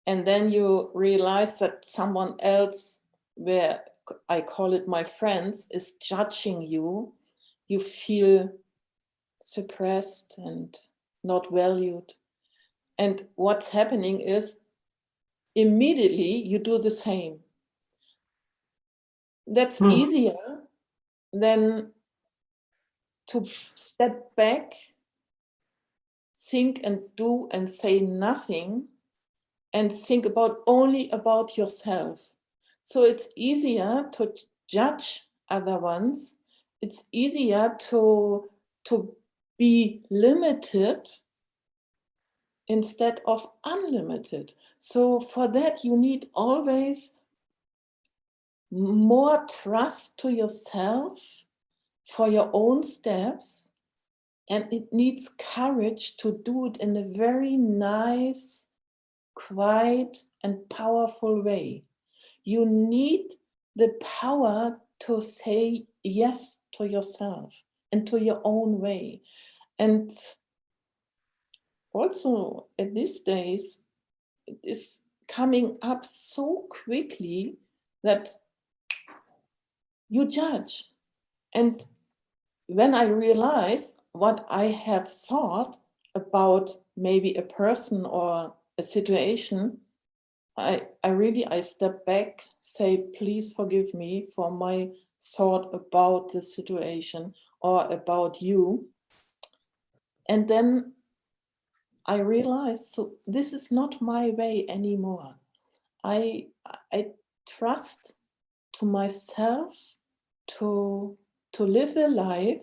and then you realize that someone else, where I call it my friends, is judging you. You feel suppressed and not valued. And what's happening is immediately you do the same. That's easier than to step back, think and do and say nothing, and think only about yourself. So it's easier to judge other ones. It's easier to be limited instead of unlimited. So for that, you need always more trust to yourself for your own steps, and it needs courage to do it in a very nice, quiet, and powerful way. You need the power to say yes to yourself and to your own way. And also at these days, it is coming up so quickly that you judge. And when I realize what I have thought about maybe a person or a situation, I step back, say, please forgive me for my thought about the situation or about you. And then I realized, so this is not my way anymore. I trust to myself to live a life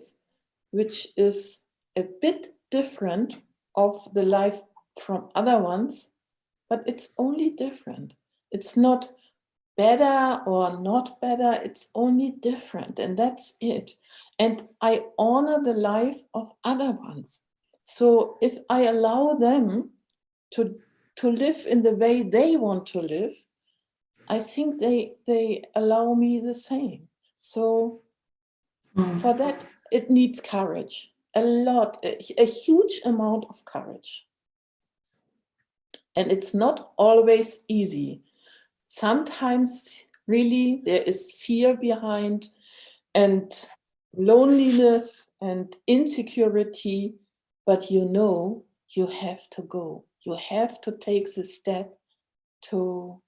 which is a bit different of the life from other ones, but it's only different. It's not better or not better, it's only different, and that's it. And I honor the life of other ones. So if I allow them to live in the way they want to live, I think they allow me the same. So for that, it needs courage, a lot, a huge amount of courage. And it's not always easy. Sometimes really there is fear behind, and loneliness and insecurity, but you know you have to go. You have to take the step to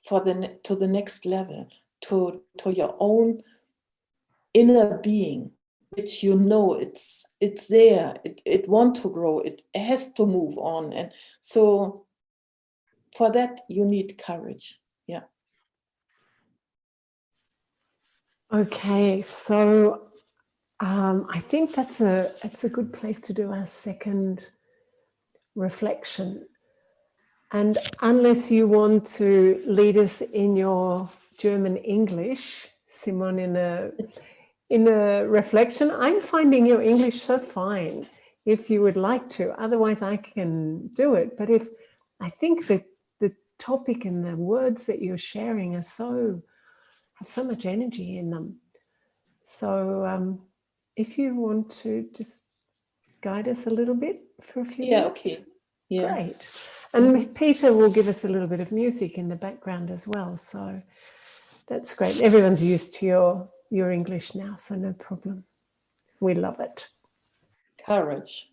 the next level, to your own inner being, which you know it's there, it wants to grow, it has to move on. And so for that you need courage. Yeah.
Okay, so I think that's a good place to do our second reflection. And unless you want to lead us in your German English, Simone, in a reflection, I'm finding your English so fine. If you would like to, otherwise I can do it. But if I think that the topic and the words that you're sharing have so much energy in them. So if you want to just guide us a little bit for a few minutes.
Okay. Yeah.
Great. And Peter will give us a little bit of music in the background as well. So that's great. Everyone's used to your English now, so no problem. We love it.
Courage.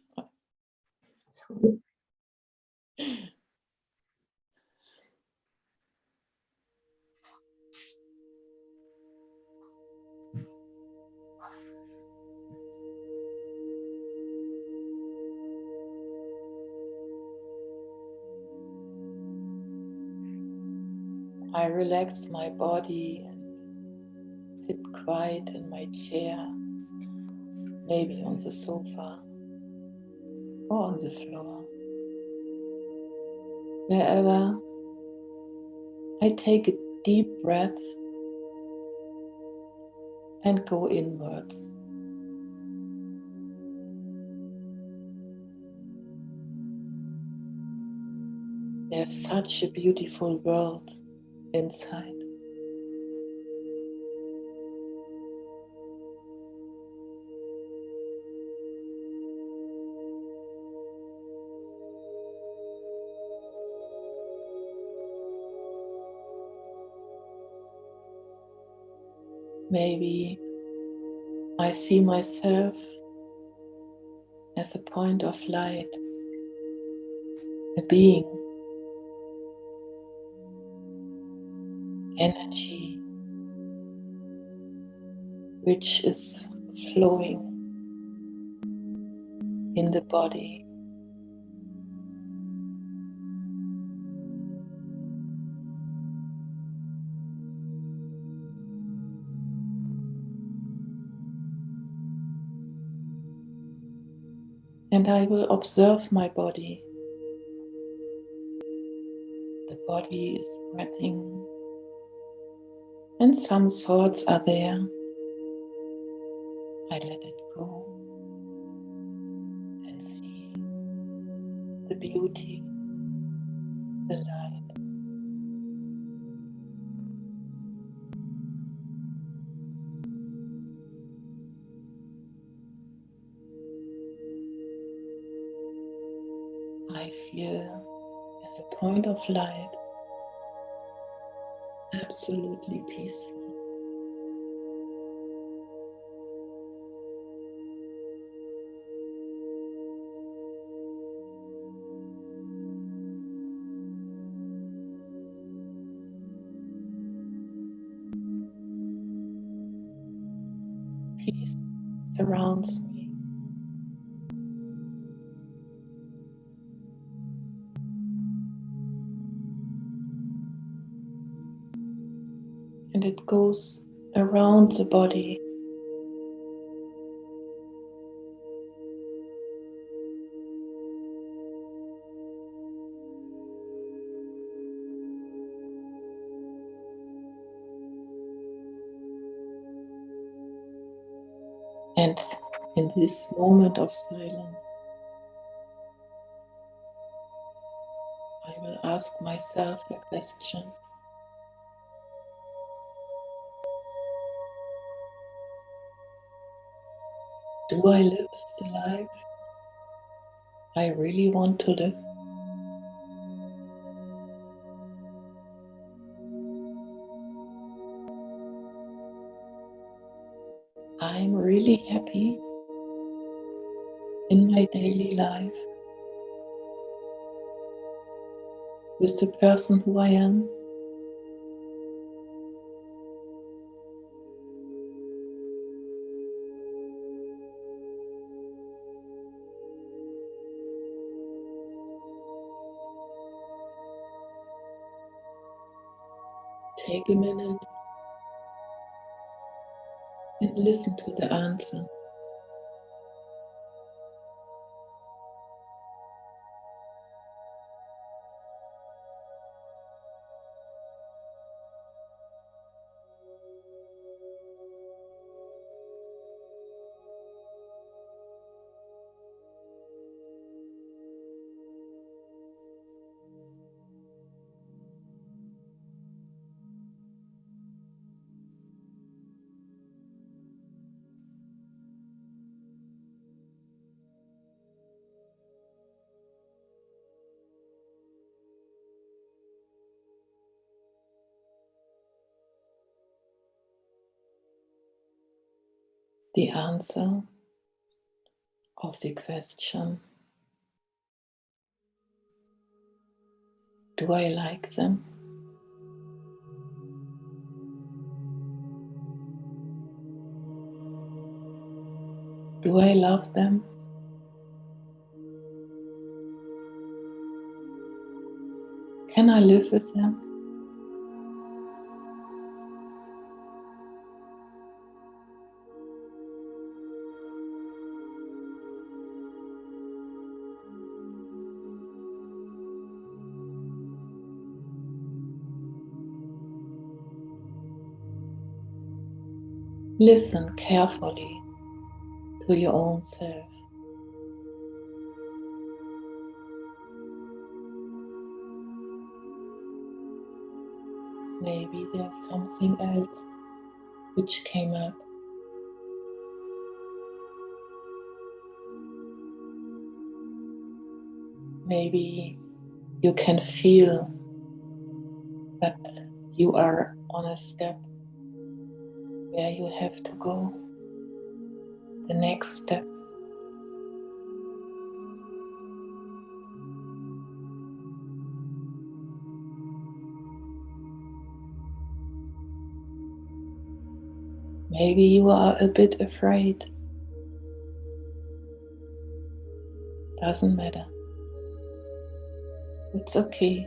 I relax my body and sit quiet in my chair, maybe on the sofa or on the floor. Wherever I take a deep breath and go inwards. There's such a beautiful world inside. Maybe I see myself as a point of light, a being, energy, which is flowing in the body. And I will observe my body. The body is breathing, and some thoughts are there. I let it go and see the beauty, the light. I feel as a point of light, absolutely peaceful. Peace surrounds me. and it goes around the body. And in this moment of silence, I will ask myself a question. Do I live the life I really want to live? I'm really happy in my daily life with the person who I am. Take a minute and listen to the answer. The answer of the question, do I like them? Do I love them? Can I live with them? Listen carefully to your own self. Maybe there's something else which came up. Maybe you can feel that you are on a step where you have to go. The next step. Maybe you are a bit afraid. Doesn't matter. It's okay.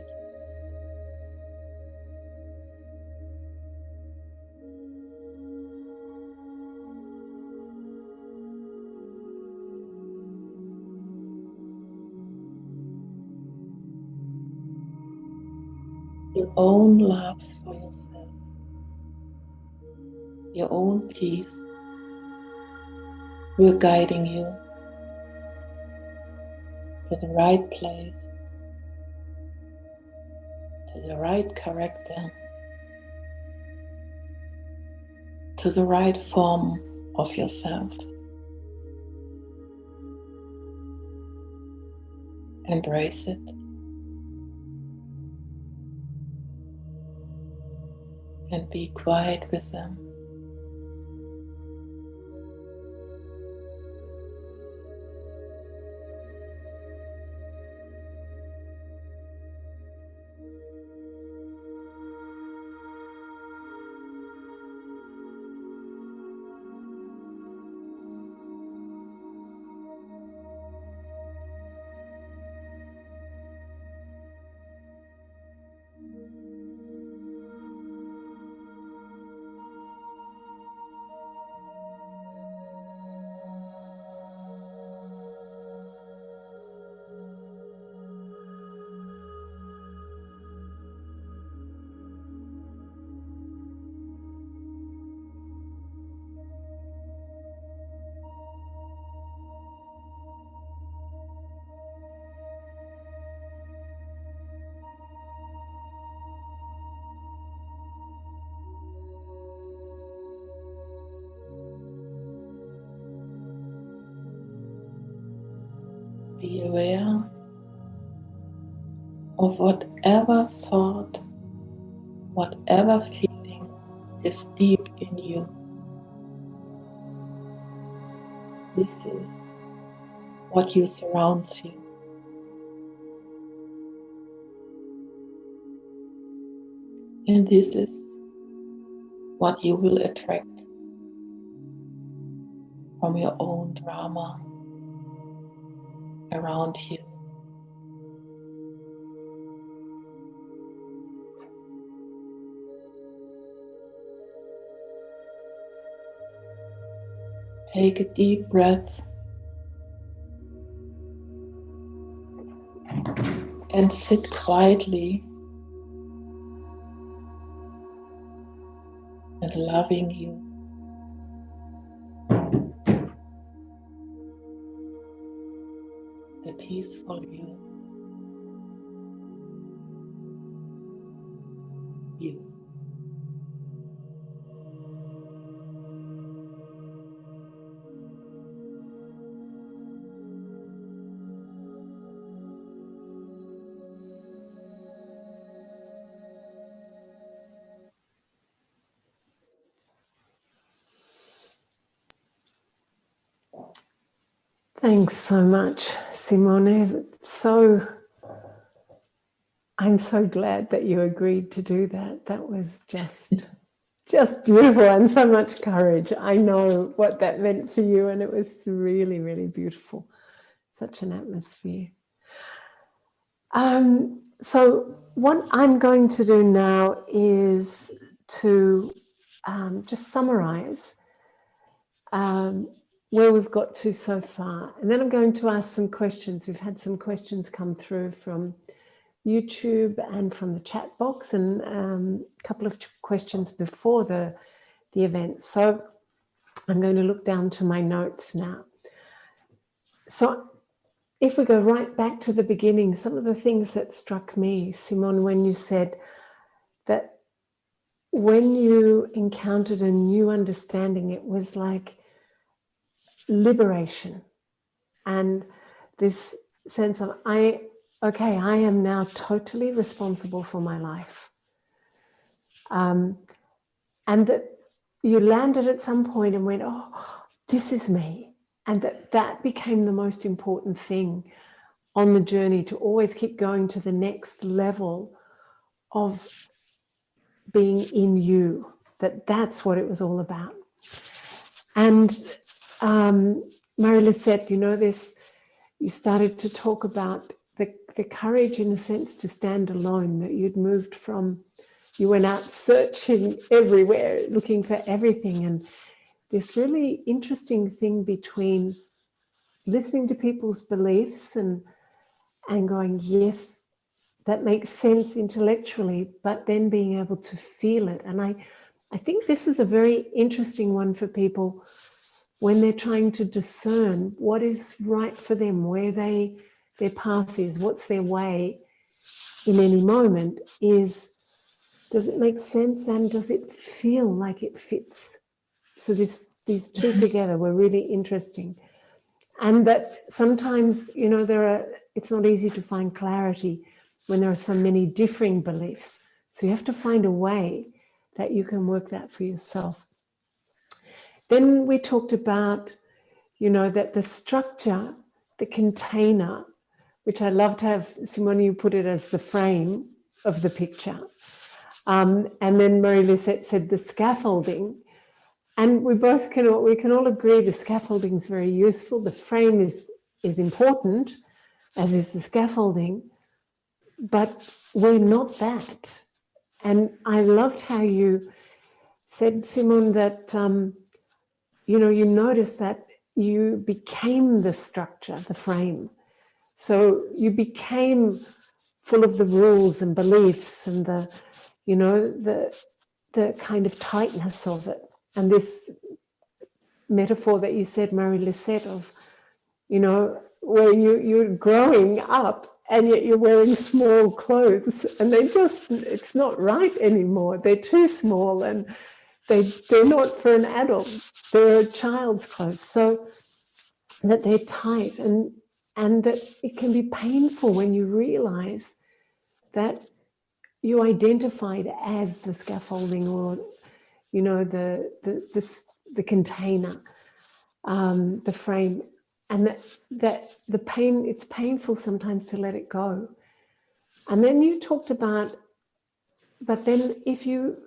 Your own love for yourself, your own peace will guiding you to the right place, to the right character, to the right form of yourself. Embrace it. And be quiet with them. Be aware of whatever thought, whatever feeling is deep in you. This is what you surrounds you. And this is what you will attract from your own drama around you. Take a deep breath and sit quietly and loving you. The peaceful you. You.
Thanks so much, Simone. I'm so glad that you agreed to do that. That was just beautiful, and so much courage. I know what that meant for you, and it was really, really beautiful. Such an atmosphere. So what I'm going to do now is to just summarize where we've got to so far. And then I'm going to ask some questions. We've had some questions come through from YouTube and from the chat box, and a couple of questions before the event. So I'm going to look down to my notes now. So if we go right back to the beginning, some of the things that struck me, Simone, when you said that when you encountered a new understanding, it was like liberation and this sense of, I am now totally responsible for my life. And that you landed at some point and went, oh, this is me. And that became the most important thing on the journey, to always keep going to the next level of being in you, that's what it was all about. And Marie-Lisette, you know this, you started to talk about the courage, in a sense, to stand alone, that you'd moved from, you went out searching everywhere, looking for everything. And this really interesting thing between listening to people's beliefs and going, yes, that makes sense intellectually, but then being able to feel it. And I think this is a very interesting one for people when they're trying to discern what is right for them, where their path is, what's their way in any moment, is, does it make sense and does it feel like it fits? So these two together were really interesting. And that sometimes, you know, it's not easy to find clarity when there are so many differing beliefs. So you have to find a way that you can work that for yourself. Then we talked about, you know, that the structure, the container, which I love to have, Simone, you put it as the frame of the picture. And then Marie-Lisette said the scaffolding. And we can all agree the scaffolding is very useful. The frame is important, as is the scaffolding, but we're not that. And I loved how you said, Simone, that, you know, you noticed that you became the structure, the frame. So you became full of the rules and beliefs and the, you know, the kind of tightness of it. And this metaphor that you said, Marie-Lisette, of, you know, where you're growing up and yet you're wearing small clothes and it's not right anymore. They're too small and they're not for an adult. They're a child's clothes. So that they're tight. And and that it can be painful when you realize that you identified as the scaffolding, or the container, the frame, and that the pain, it's painful sometimes to let it go. And then you talked about, but then if you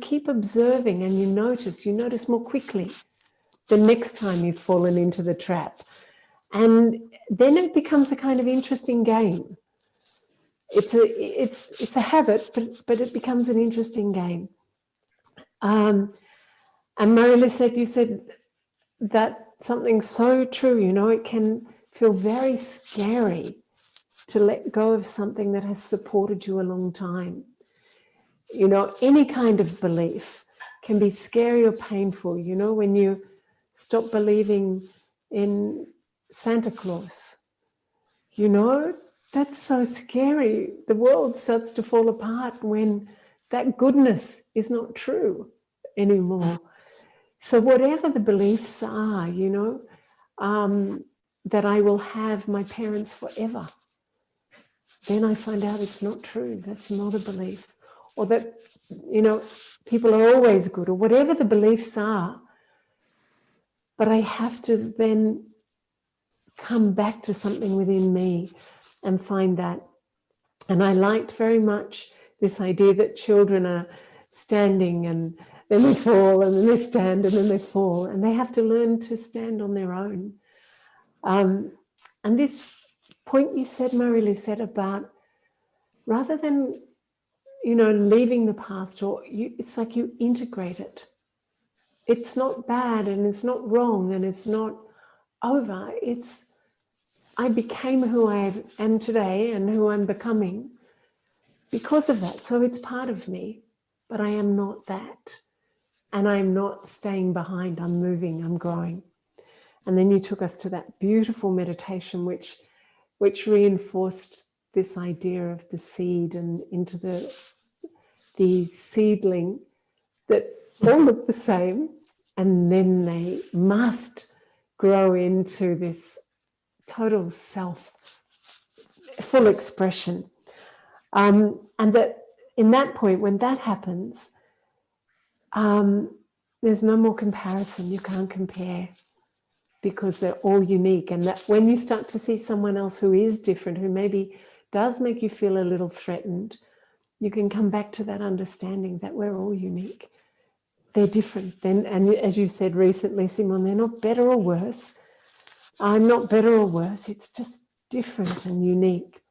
keep observing and you notice more quickly the next time you've fallen into the trap. And then it becomes a kind of interesting game. It's a habit, but it becomes an interesting game. And Marie-Lisette, you said that something so true, it can feel very scary to let go of something that has supported you a long time. Any kind of belief can be scary or painful. When you stop believing in Santa Claus, that's so scary. The world starts to fall apart when that goodness is not true anymore. So whatever the beliefs are, that I will have my parents forever, then I find out it's not true. That's not a belief. Or that, people are always good, or whatever the beliefs are. But I have to then come back to something within me and find that. And I liked very much this idea that children are standing and then they fall, and then they stand and then they fall, and they have to learn to stand on their own. And this point you said, Marie-Lisette, about rather than, leaving the past, it's like you integrate it. It's not bad and it's not wrong and it's not over. I became who I am today and who I'm becoming because of that. So it's part of me, but I am not that. And I'm not staying behind. I'm moving, I'm growing. And then you took us to that beautiful meditation, which reinforced this idea of the seed and into the seedling, that all look the same, and then they must grow into this total self, full expression. And that in that point, when that happens, there's no more comparison. You can't compare, because they're all unique. And that when you start to see someone else who is different, who maybe does make you feel a little threatened, you can come back to that understanding that we're all unique. They're different. And as you said recently, Simone, they're not better or worse. I'm not better or worse. It's just different and unique.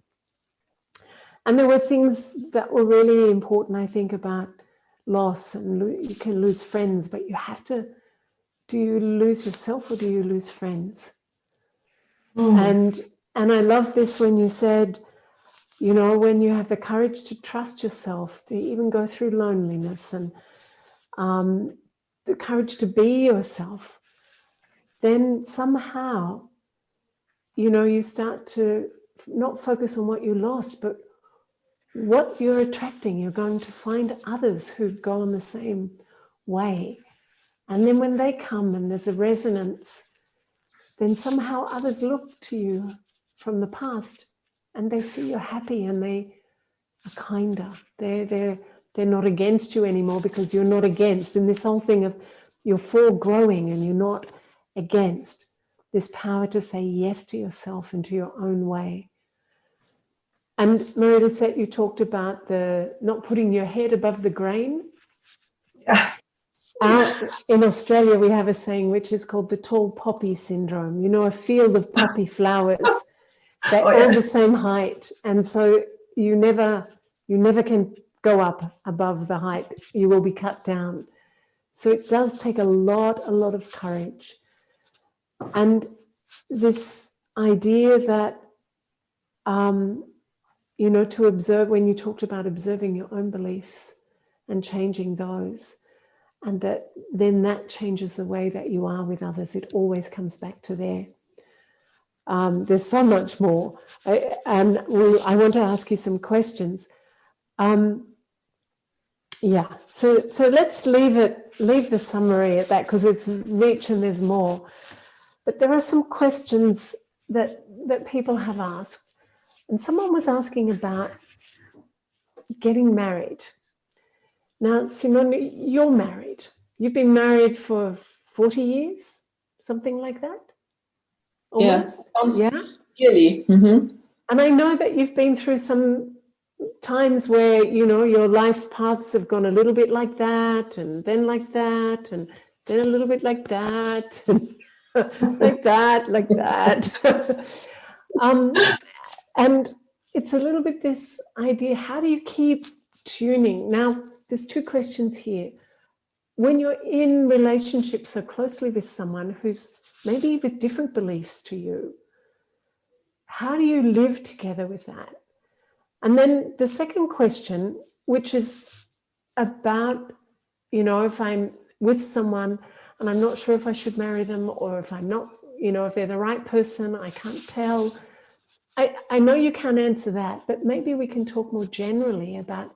And there were things that were really important, I think, about loss. And you can lose friends, but you have to, do you lose yourself or do you lose friends? And I love this when you said, when you have the courage to trust yourself, to even go through loneliness, and the courage to be yourself, then somehow, you start to not focus on what you lost, but what you're attracting. You're going to find others who go on the same way. And then when they come and there's a resonance, then somehow others look to you from the past and they see you're happy and they are kinder. They're not against you anymore, because you're not against. And this whole thing of you're for growing and you're not against. This power to say yes to yourself and to your own way. And Marie-Lisette, you talked about the not putting your head above the grain.
Yeah.
In Australia, we have a saying which is called the tall poppy syndrome. A field of poppy flowers, they're all the same height. And so you never can go up above the height. You will be cut down. So it does take a lot of courage. And this idea that, to observe, when you talked about observing your own beliefs and changing those, and that changes the way that you are with others. It always comes back to there. There's so much more. I want to ask you some questions. So let's leave the summary at that, because it's rich and there's more. But there are some questions that that people have asked, and someone was asking about getting married. Now, Simone, you're married. You've been married for 40 years, something like that? Almost?
Yeah. Really. Mm-hmm.
And I know that you've been through some times where, you know, your life paths have gone a little bit like that, and then like that, and then a little bit like that, and like that, like that. And it's a little bit this idea, how do you keep tuning? Now, there's two questions here. When you're in relationship so closely with someone who's maybe with different beliefs to you, how do you live together with that? And then the second question, which is about, you know, if I'm with someone and I'm not sure if I should marry them, or if I'm not, you know, if they're the right person, I can't tell. I know you can't answer that, but maybe we can talk more generally about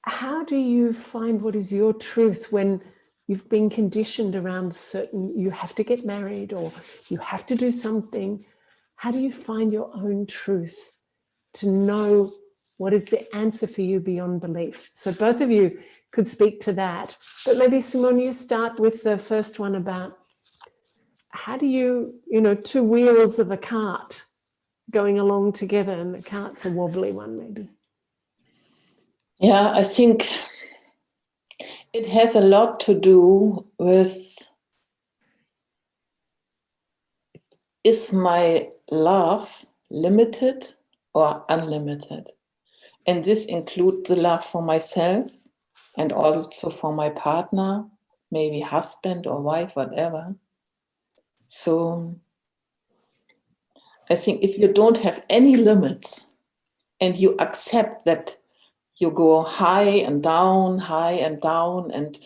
how do you find what is your truth when you've been conditioned around certain, you have to get married or you have to do something. How do you find your own truth to know what is the answer for you beyond belief? So both of you could speak to that. But maybe, Simone, you start with the first one about how do you, you know, two wheels of a cart going along together, and the cart's a wobbly one maybe.
Yeah, I think it has a lot to do with, is my love limited or unlimited? And this includes the love for myself and also for my partner, maybe husband or wife, whatever. So I think if you don't have any limits and you accept that you go high and down, and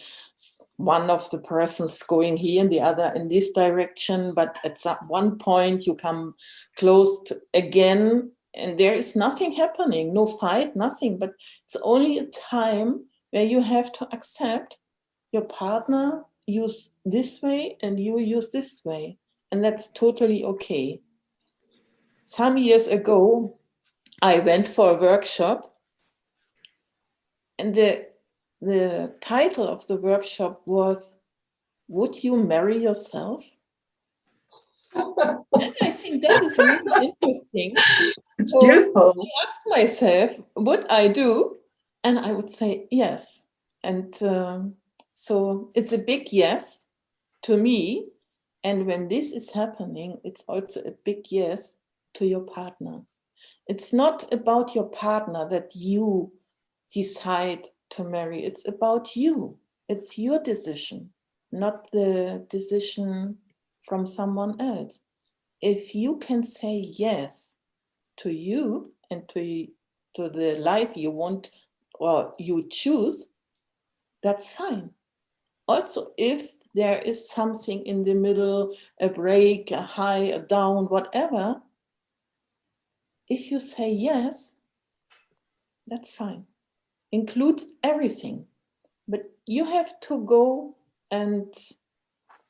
one of the persons going here and the other in this direction, but at one point you come close to again, and there is nothing happening, no fight, nothing, but it's only a time where you have to accept your partner use this way and you use this way, and that's totally okay. Some years ago, I went for a workshop, and the title of the workshop was, "Would you marry yourself?" And I think this is really interesting.
It's
So
beautiful.
I asked myself, would I do? And I would say yes. And so it's a big yes to me. And when this is happening, it's also a big yes to your partner. It's not about your partner that you decide to marry. It's about you. It's your decision, not the decision from someone else. If you can say yes to you and to the life you want or you choose, that's fine. Also, if there is something in the middle, a break, a high, a down, whatever, if you say yes, that's fine. Includes everything. But you have to go and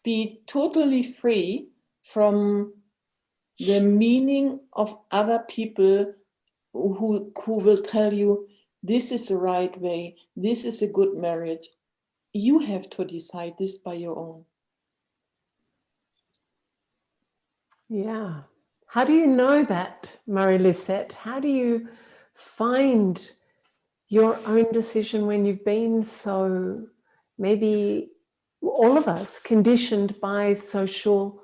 be totally free from the meaning of other people who will tell you, this is the right way, this is a good marriage. You have to decide this by your own.
Yeah. How do you know that, Marie-Lisette? How do you find your own decision when you've been so, maybe all of us, conditioned by social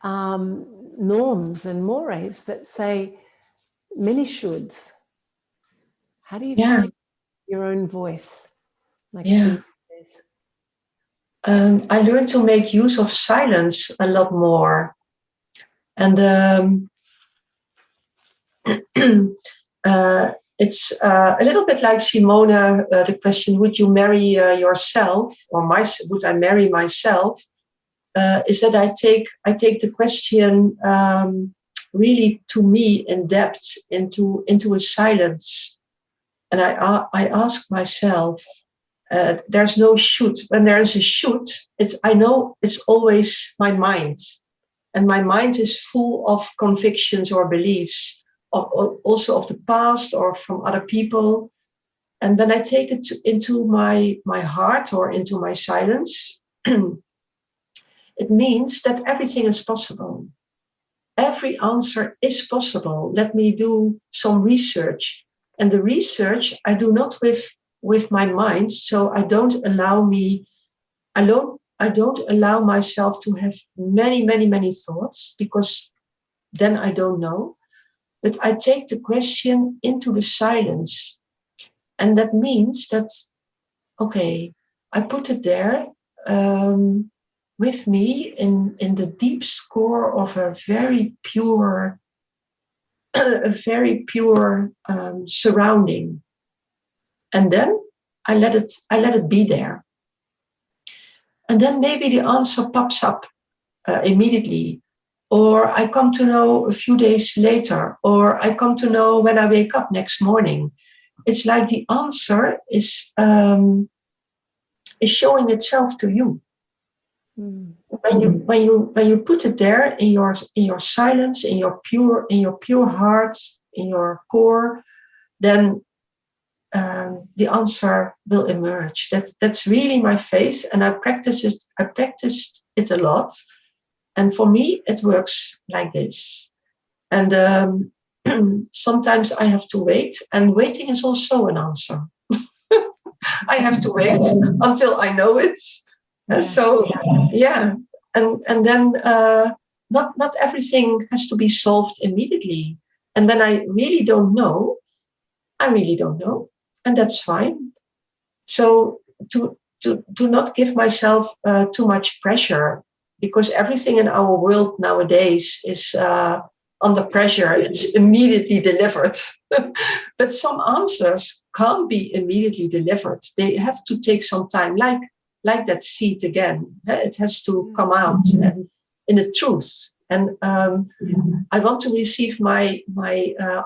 norms and mores that say many shoulds? How do you find your own voice? Like Simone says.
I learned to make use of silence a lot more. And it's a little bit like Simone, the question, would you marry yourself, or would I marry myself? Is that I take the question really to me in depth, into a silence, and I ask myself. There's no should. When there is a should, I know it's always my mind, And my mind is full of convictions or beliefs, also of the past or from other people. And then I take it into my heart or into my silence. It means that everything is possible. Every answer is possible. Let me do some research. And the research I do not with my mind, so I don't allow myself to have many thoughts, because then I don't know. But I take the question into the silence. And that means that, okay, I put it there with me in the deep score of a very pure surrounding. And then I let it be there. And then maybe the answer pops up immediately, or I come to know a few days later, or I come to know when I wake up next morning. It's like the answer is showing itself to you. When you put it there in your silence, in your pure heart, in your core, then the answer will emerge. That's really my faith, and I practiced it a lot, and for me it works like this. And sometimes I have to wait, and waiting is also an answer. I have to wait until I know it. So yeah, and then not everything has to be solved immediately. And when I really don't know, and that's fine. So to not give myself too much pressure, because everything in our world nowadays is under pressure. It's immediately delivered. But some answers can't be immediately delivered. They have to take some time, like that seed again. It has to come out and in the truth. And I want to receive my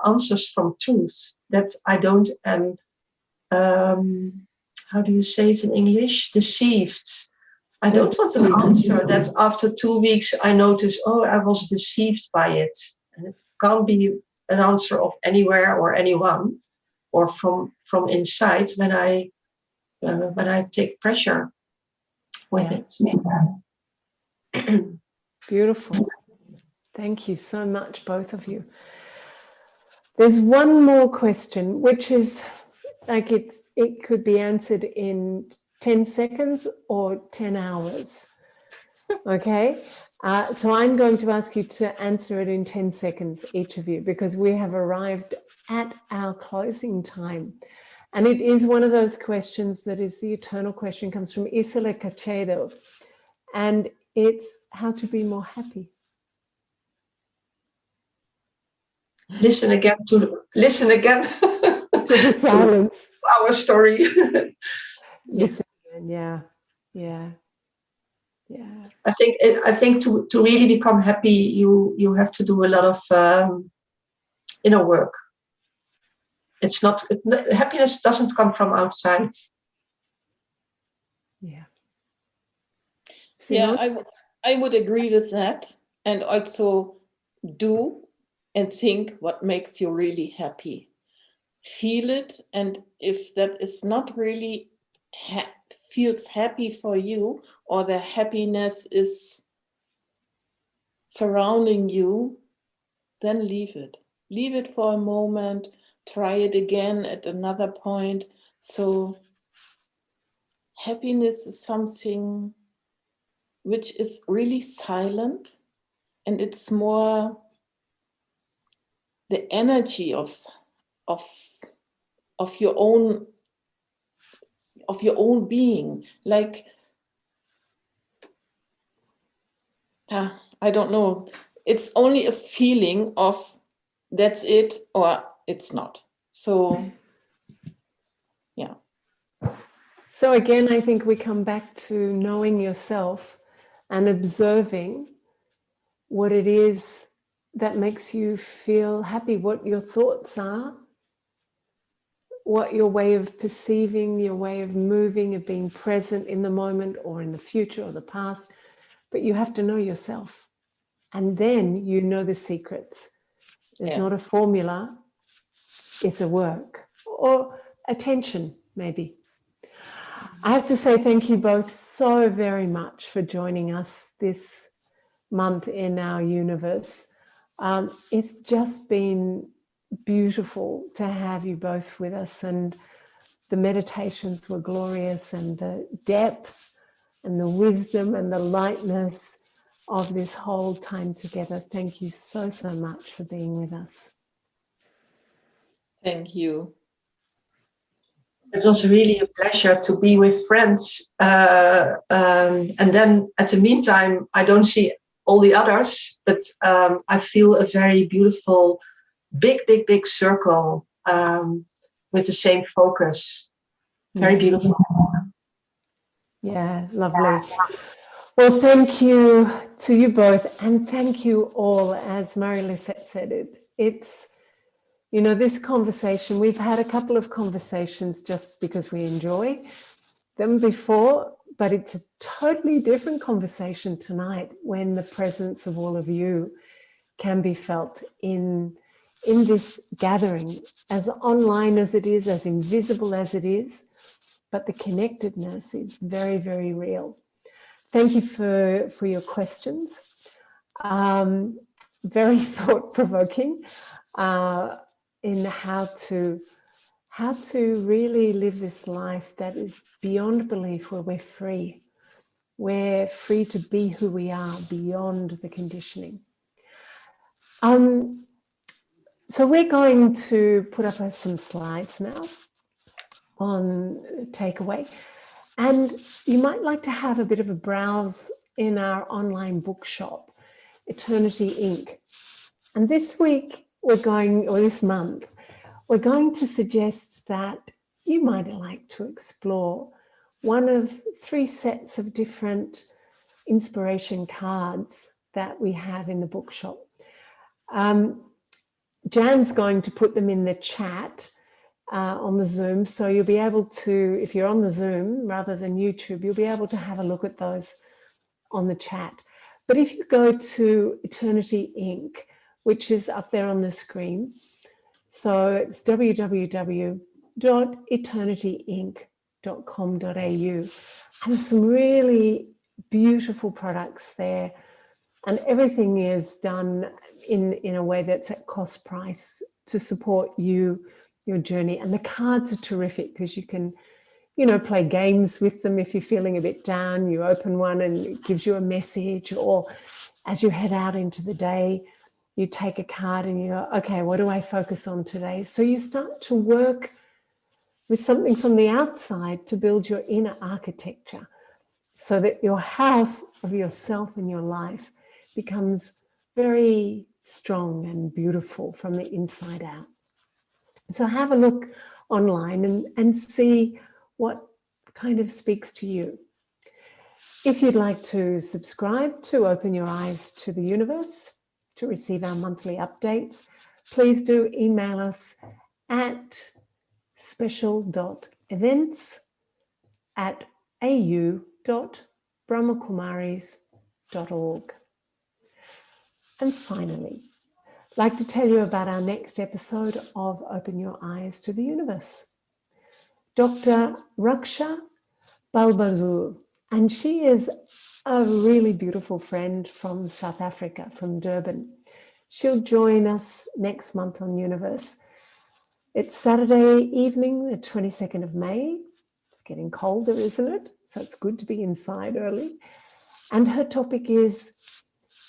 answers from truth, that I don't how do you say it in English? Deceived. I don't want an answer that after 2 weeks I notice, oh, I was deceived by it. And it can't be an answer of anywhere or anyone, or from inside when I take pressure with it.
Beautiful. Thank you so much, both of you. There's one more question, which is like it could be answered in 10 seconds or 10 hours. Okay? So I'm going to ask you to answer it in 10 seconds, each of you, because we have arrived at our closing time. And it is one of those questions that is the eternal question, comes from Isela Cachedo. And it's how to be more happy.
Listen again to
the silence.
To our story.
Listen again, yeah.
I think to really become happy, you have to do a lot of inner work. It's not happiness doesn't come from outside.
Yeah.
Yeah, I would agree with that, and also do and think what makes you really happy. Feel it, and if that is not really feels happy for you, or the happiness is surrounding you, then leave it. Leave it for a moment, try it again at another point. So happiness is something which is really silent, and it's more the energy of your own being. Like, I don't know, it's only a feeling of that's it or it's not. So yeah.
So again, I think we come back to knowing yourself and observing what it is that makes you feel happy, what your thoughts are, what your way of perceiving, your way of moving, of being present in the moment or in the future or the past. But you have to know yourself. And then you know the secrets. There's
Yeah.
not a formula, it's a work or attention, maybe. I have to say thank you both so very much for joining us this month in our universe. It's just been beautiful to have you both with us, and the meditations were glorious, and the depth and the wisdom and the lightness of this whole time together. Thank you so, so much for being with us.
Thank you.
It was really a pleasure to be with friends. And then at the meantime, I don't see all the others, but I feel a very beautiful, big circle with the same focus. Very beautiful.
Yeah, lovely. Well, thank you to you both, and thank you all. As Marie-Lisette said, it's, you know, this conversation, we've had a couple of conversations just because we enjoy them before, but it's a totally different conversation tonight when the presence of all of you can be felt in this gathering, as online as it is, as invisible as it is, but the connectedness is very, very real. Thank you for your questions. Very thought-provoking in how to really live this life that is beyond belief, where we're free. We're free to be who we are beyond the conditioning. So we're going to put up some slides now on takeaway. And you might like to have a bit of a browse in our online bookshop, Eternity Inc. And this week this month, we're going to suggest that you might like to explore one of 3 sets of different inspiration cards that we have in the bookshop. Jan's going to put them in the chat on the Zoom, so you'll be able to, if you're on the Zoom rather than YouTube, you'll be able to have a look at those on the chat. But if you go to Eternity Inc., which is up there on the screen, so it's www.eternityinc.com.au, and there's some really beautiful products there, and everything is done in a way that's at cost price to support your journey. And the cards are terrific because you can, you know, play games with them. If you're feeling a bit down, you open one and it gives you a message, or as you head out into the day, you take a card and you go, okay, what do I focus on today? So you start to work with something from the outside to build your inner architecture, so that your house of yourself and your life becomes very strong and beautiful from the inside out. So have a look online and see what kind of speaks to you. If you'd like to subscribe to Open Your Eyes to the Universe to receive our monthly updates, please do email us at special.events@au.brahmakumaris.org. And finally, I'd like to tell you about our next episode of Open Your Eyes to the Universe. Dr. Raksha Balbazoor, and she is a really beautiful friend from South Africa, from Durban. She'll join us next month on Youniverse. It's Saturday evening, the 22nd of May. It's getting colder, isn't it? So it's good to be inside early. And her topic is,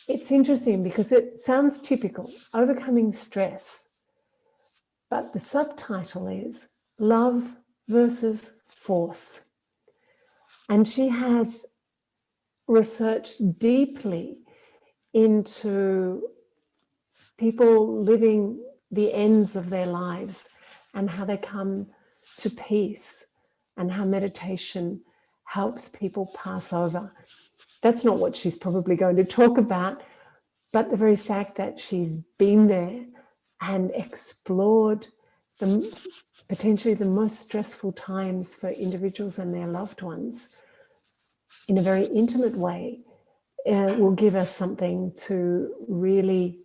it's interesting because it sounds typical, overcoming stress. But the subtitle is Love versus Force. And she has researched deeply into people living the ends of their lives and how they come to peace and how meditation helps people pass over. That's not what she's probably going to talk about, but the very fact that she's been there and explored potentially the most stressful times for individuals and their loved ones in a very intimate way will give us something to really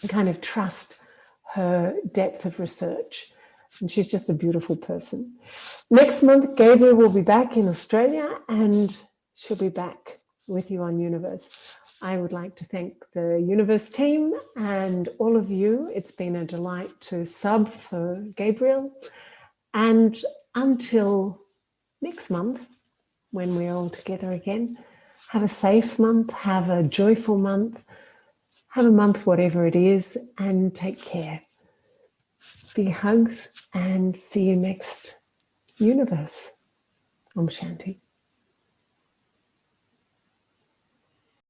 kind of trust her depth of research. And she's just a beautiful person. Next month, Gabriel will be back in Australia and she'll be back with you on Youniverse. I would like to thank the Youniverse team and all of you. It's been a delight to sub for Gabriel. And until next month, when we're all together again, have a safe month, have a joyful month, have a month, whatever it is, and take care. Big hugs and see you next Youniverse. Om Shanti.